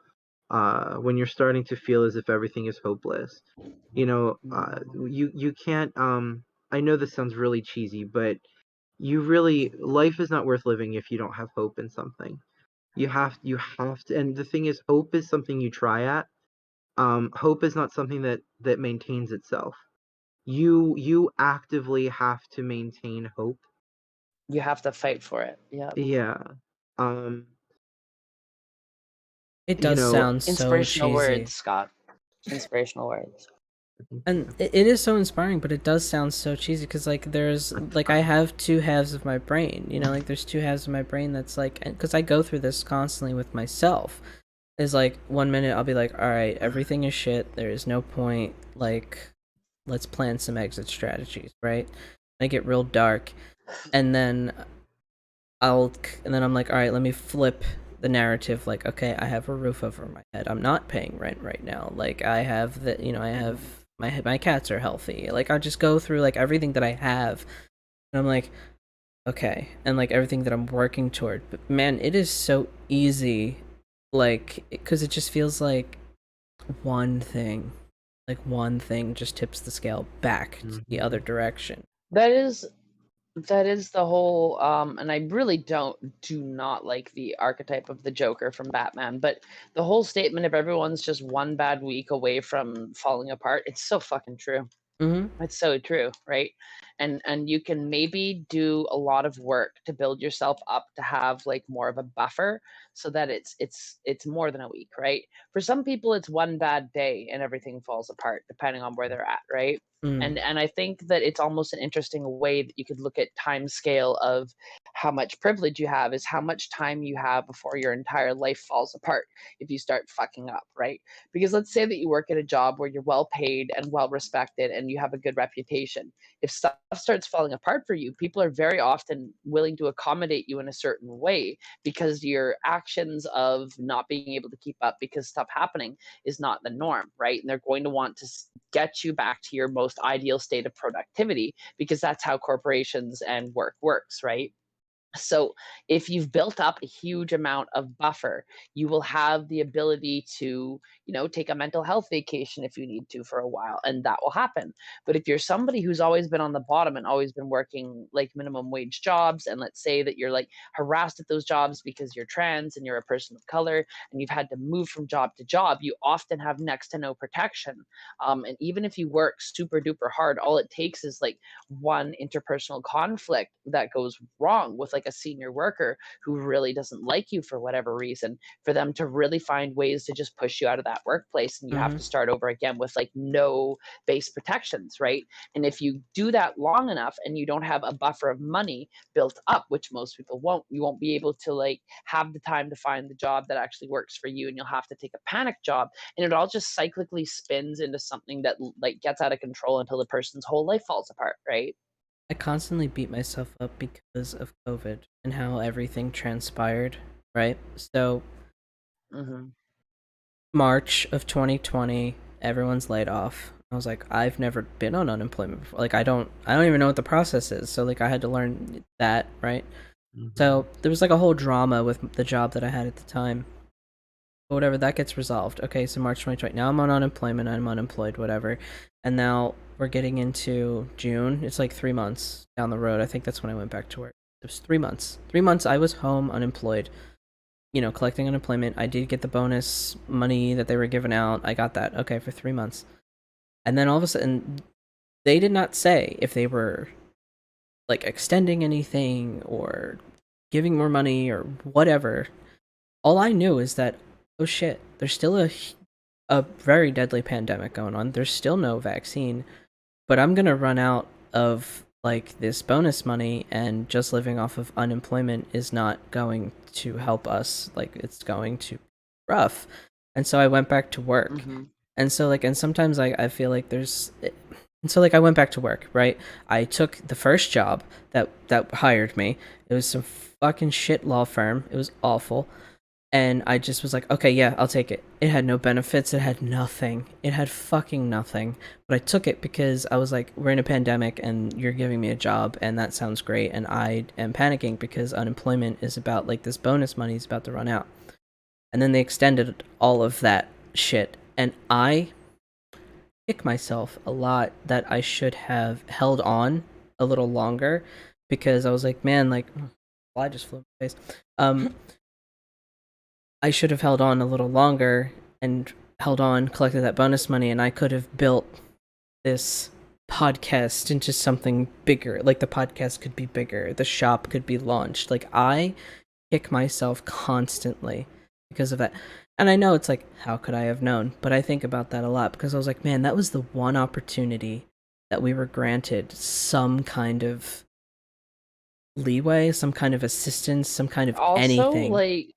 as if everything is hopeless. You can't. I know this sounds really cheesy, but life is not worth living if you don't have hope in something. You have to, and the thing is, hope is something you try at. Hope is not something that maintains itself. You actively have to maintain hope. You have to fight for it. Yeah. Yeah. Um. It You does know. sound so Inspirational cheesy. words, Scott. Inspirational words. And it is so inspiring, but it does sound so cheesy because, like, there's, like, I have two halves of my brain, like, there's two halves of my brain that's, like, because I go through this constantly with myself, is, like, 1 minute I'll be like, all right, everything is shit, there is no point, like, let's plan some exit strategies, right? I get real dark, and then I'm like, all right, let me flip the narrative. Like, okay, I have a roof over my head. I'm not paying rent right now. Like, I have I have my cats are healthy. Like, I just go through like everything that I have, and I'm like, okay, and like everything that I'm working toward. But man, it is so easy, like, because it just feels like one thing, one thing just tips the scale back to the other direction. That is the whole and I really do not like the archetype of the Joker from Batman, but the whole statement of everyone's just one bad week away from falling apart, it's so fucking true. It's so true, right? And you can maybe do a lot of work to build yourself up to have like more of a buffer so that it's more than a week, right? For some people it's one bad day and everything falls apart depending on where they're at, right? And I think that it's almost an interesting way that you could look at time scale of how much privilege you have is how much time you have before your entire life falls apart if you start fucking up, right? Because let's say that you work at a job where you're well paid and well respected and you have a good reputation. If stuff starts falling apart for you, people are very often willing to accommodate you in a certain way because your actions of not being able to keep up because stuff happening is not the norm, right? And they're going to want to get you back to your most ideal state of productivity because that's how corporations and work works, right? So if you've built up a huge amount of buffer, you will have the ability to, take a mental health vacation if you need to for a while, and that will happen. But if you're somebody who's always been on the bottom and always been working like minimum wage jobs, and let's say that you're like harassed at those jobs because you're trans and you're a person of color and you've had to move from job to job, you often have next to no protection. And even if you work super duper hard, all it takes is like one interpersonal conflict that goes wrong with like a senior worker who really doesn't like you for whatever reason, for them to really find ways to just push you out of that workplace, and you have to start over again with like no base protections, right? And if you do that long enough and you don't have a buffer of money built up, which most people won't, you won't be able to like have the time to find the job that actually works for you, and you'll have to take a panic job, and it all just cyclically spins into something that like gets out of control until the person's whole life falls apart, right? I constantly beat myself up because of COVID and how everything transpired, right? So, March of 2020, everyone's laid off. I was like, I've never been on unemployment before. Like, I don't even know what the process is. So, like, I had to learn that, right? So, there was like a whole drama with the job that I had at the time. whatever, that gets resolved. Okay, so March 2020. Now I'm on unemployment. I'm unemployed, whatever. And now we're getting into June. It's like 3 months down the road. I think that's when I went back to work. It was 3 months. 3 months I was home unemployed, collecting unemployment. I did get the bonus money that they were giving out. I got that. Okay, for 3 months. And then all of a sudden, they did not say if they were like extending anything or giving more money or whatever. All I knew is that, oh shit, there's still a very deadly pandemic going on. There's still no vaccine, but I'm gonna run out of like this bonus money, and just living off of unemployment is not going to help us. Like, it's going to be rough. And so I went back to work. And so and sometimes I feel like and so I went back to work, right? I took the first job that hired me. It was some fucking shit law firm. It was awful. And I just was like, okay, yeah, I'll take it. It had no benefits. It had nothing. It had fucking nothing. But I took it because I was like, we're in a pandemic and you're giving me a job and that sounds great. And I am panicking because unemployment is about, like, this bonus money is about to run out. And then they extended all of that shit. And I kick myself a lot that I should have held on a little longer, because I was like, man, like, well, I just flew in my face. I should have held on a little longer and collected that bonus money, and I could have built this podcast into something bigger. Like, the podcast could be bigger, the shop could be launched. Like, I kick myself constantly because of that. And I know it's like, how could I have known? But I think about that a lot, because I was like, man, that was the one opportunity that we were granted some kind of leeway, some kind of assistance, some kind of anything. Like,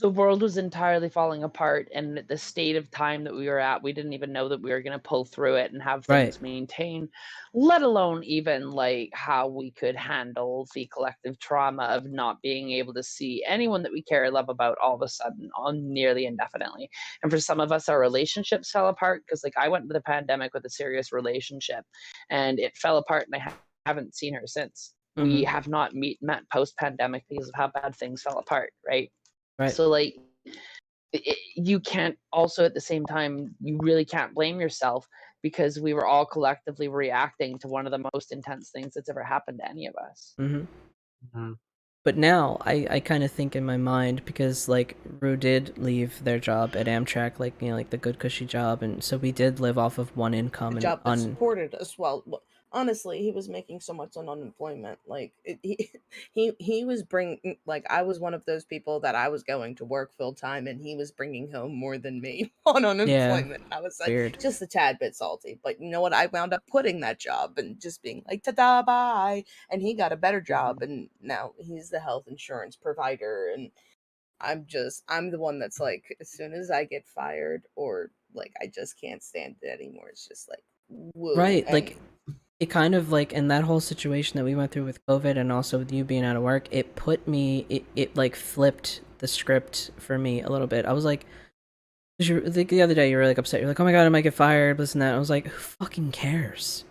the world was entirely falling apart, and the state of time that we were at, we didn't even know that we were going to pull through it and have things maintain, let alone even like how we could handle the collective trauma of not being able to see anyone that we care or love about all of a sudden, on nearly indefinitely. And for some of us, our relationships fell apart, because like, I went into the pandemic with a serious relationship and it fell apart, and I haven't seen her since. We have not met post-pandemic because of how bad things fell apart, right? So like, you can't also, at the same time, you really can't blame yourself, because we were all collectively reacting to one of the most intense things that's ever happened to any of us. But now I kind of think in my mind, because like, Rue did leave their job at Amtrak, like, like the good cushy job, and so we did live off of one income. The job that supported us well. Honestly, he was making so much on unemployment. Like, he was bringing, like, I was one of those people that I was going to work full time, and he was bringing home more than me on unemployment. I was like, weird. Just a tad bit salty. But you know what? I wound up quitting that job and just being like, ta-da, bye. And he got a better job, and now he's the health insurance provider. And I'm the one that's like, as soon as I get fired, or like, I just can't stand it anymore, it's just like, woo. Right. And like, it kind of like, in that whole situation that we went through with COVID, and also with you being out of work, it put me, it like flipped the script for me a little bit. I was like, the other day you were like upset. You're like, oh my god, I might get fired, this and that. I was like, who fucking cares?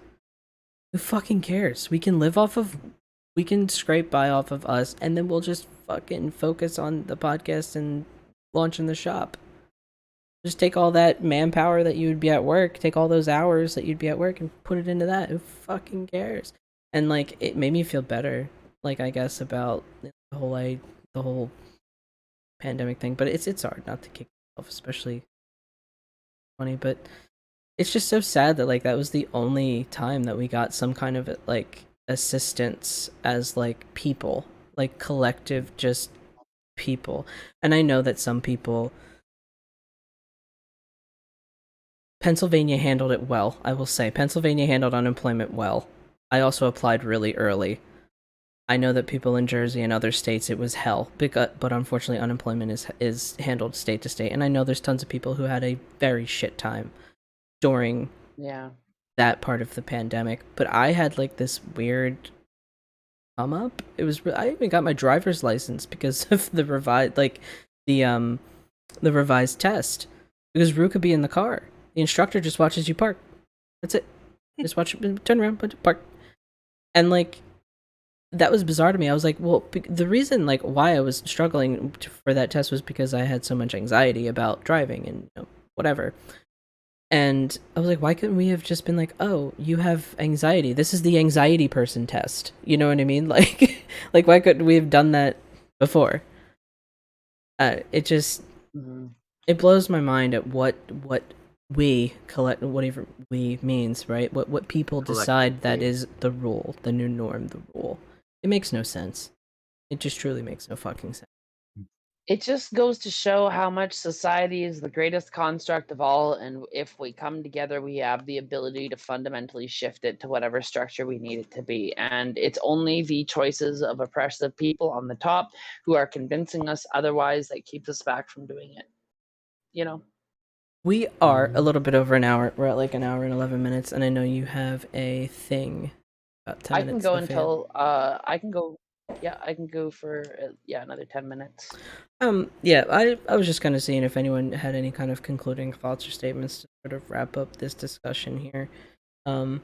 Who fucking cares? We can scrape by off of us, and then we'll just fucking focus on the podcast and launching the shop. Just take all that manpower that you would be at work, take all those hours that you'd be at work, and put it into that. Who fucking cares? And like, it made me feel better, like, I guess, about the whole pandemic thing. But it's hard not to kick yourself, especially funny. But it's just so sad that like, that was the only time that we got some kind of like assistance as like people, like collective, just people. And I know that some people, Pennsylvania handled it well. I will say Pennsylvania handled unemployment well. I also applied really early. I know that people in Jersey and other states, it was hell, but unfortunately unemployment is handled state to state. And I know there's tons of people who had a very shit time during that part of the pandemic. But I had like this weird come up. It was, I even got my driver's license because of the revised test, because Rue could be in the car. The instructor just watches you park. That's it. Just watch, turn around, park. And like, that was bizarre to me. I was like, well, the reason like why I was struggling for that test was because I had so much anxiety about driving and whatever. And I was like, why couldn't we have just been like, oh, you have anxiety. This is the anxiety person test. You know what I mean? Like, like why couldn't we have done that before? It just it blows my mind at what we collect, whatever we means, right? What people decide that is the rule, the new norm, the rule. It makes no sense. It just truly makes no fucking sense. It just goes to show how much society is the greatest construct of all, and if we come together, we have the ability to fundamentally shift it to whatever structure we need it to be. And it's only the choices of oppressive people on the top who are convincing us otherwise that keeps us back from doing it. You know? We are a little bit over an hour. We're at like an hour and 11 minutes, and I know you have a thing about 10 I minutes. can go until, I can go for, another 10 minutes. Yeah, I was just kind of seeing if anyone had any kind of concluding thoughts or statements to sort of wrap up this discussion here. For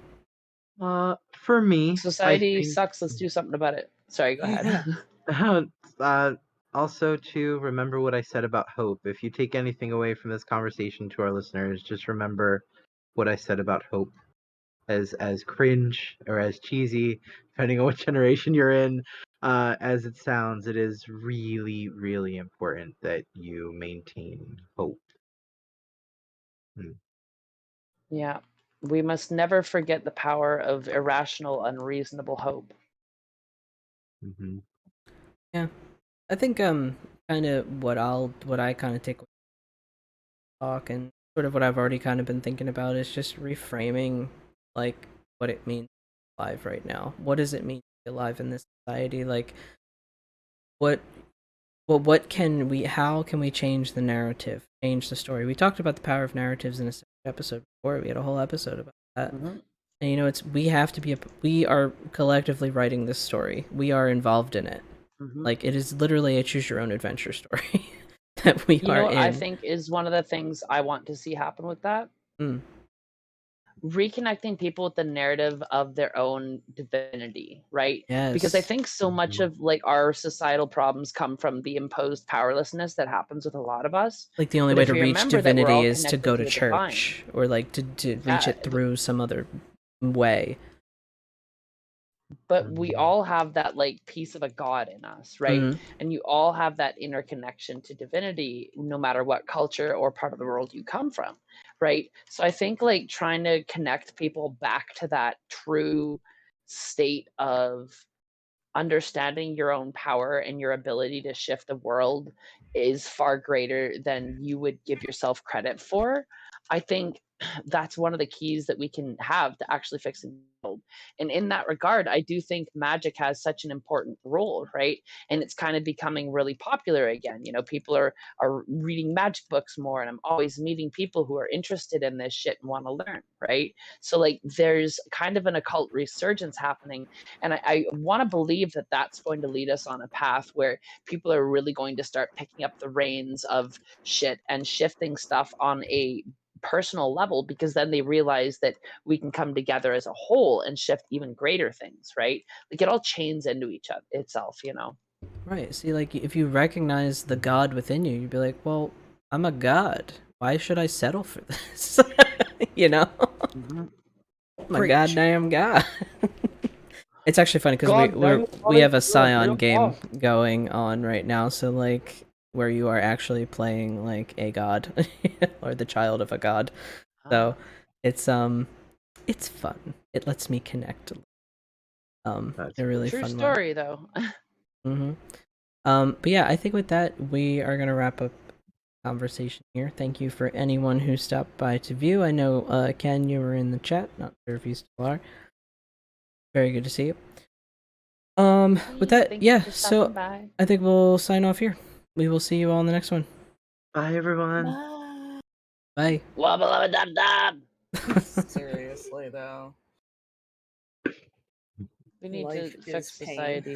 me, Society I think, sucks. Let's do something about it. Sorry, go ahead. also to remember what I said about hope. If you take anything away from this conversation to our listeners, just remember what I said about hope. As cringe or as cheesy, depending on what generation you're in, as it sounds, it is really, really important that you maintain hope. Yeah. We must never forget the power of irrational, unreasonable hope. Mm-hmm. Yeah, I think kind of what I kind of take talk and sort of what I've already kind of been thinking about is just reframing like what it means to be alive right now. What does it mean to be alive in this society? Like what how can we change the narrative, change the story? We talked about the power of narratives in a separate episode before. We had a whole episode about that. Mm-hmm. And we are collectively writing this story. We are involved in it. Mm-hmm. Like it is literally a choose your own adventure story that we are what in. I think is one of the things I want to see happen with that? Reconnecting people with the narrative of their own divinity, right? Yes. Because I think so much of like our societal problems come from the imposed powerlessness that happens with a lot of us. Like the only But way if to we reach remember that we're divinity all is to connected go to the divine, church or like to reach it through some other way. but we all have that like piece of a god in us, right? And you all have that interconnection to divinity no matter what culture or part of the world you come from, right? So I think like trying to connect people back to that true state of understanding your own power and your ability to shift the world is far greater than you would give yourself credit for. I think that's one of the keys that we can have to actually fixing the world. And in that regard, I do think magic has such an important role, right? And it's kind of becoming really popular again. People are reading magic books more, and I'm always meeting people who are interested in this shit and want to learn, right? So like there's kind of an occult resurgence happening, and I want to believe that that's going to lead us on a path where people are really going to start picking up the reins of shit and shifting stuff on a personal level, because then they realize that we can come together as a whole and shift even greater things, right? Like it all chains into each other itself. Right. See, like if you recognize the god within you, you'd be like, well, I'm a god. Why should I settle for this? I'm a goddamn god. It's actually funny because we have a Scion game going on right now, so like where you are actually playing like a god or the child of a god. So it's fun. It lets me connect. That's a really true fun story though. But yeah, I think with that we are gonna wrap up the conversation here. Thank you for anyone who stopped by to view. I know Ken, you were in the chat. Not sure if you still are. Very good to see you. With that, yeah, so by. I think we'll sign off here. We will see you all in the next one. Bye, everyone. Bye. Wubba lubba dub dub. Seriously though. We need Life to is fix pain. society.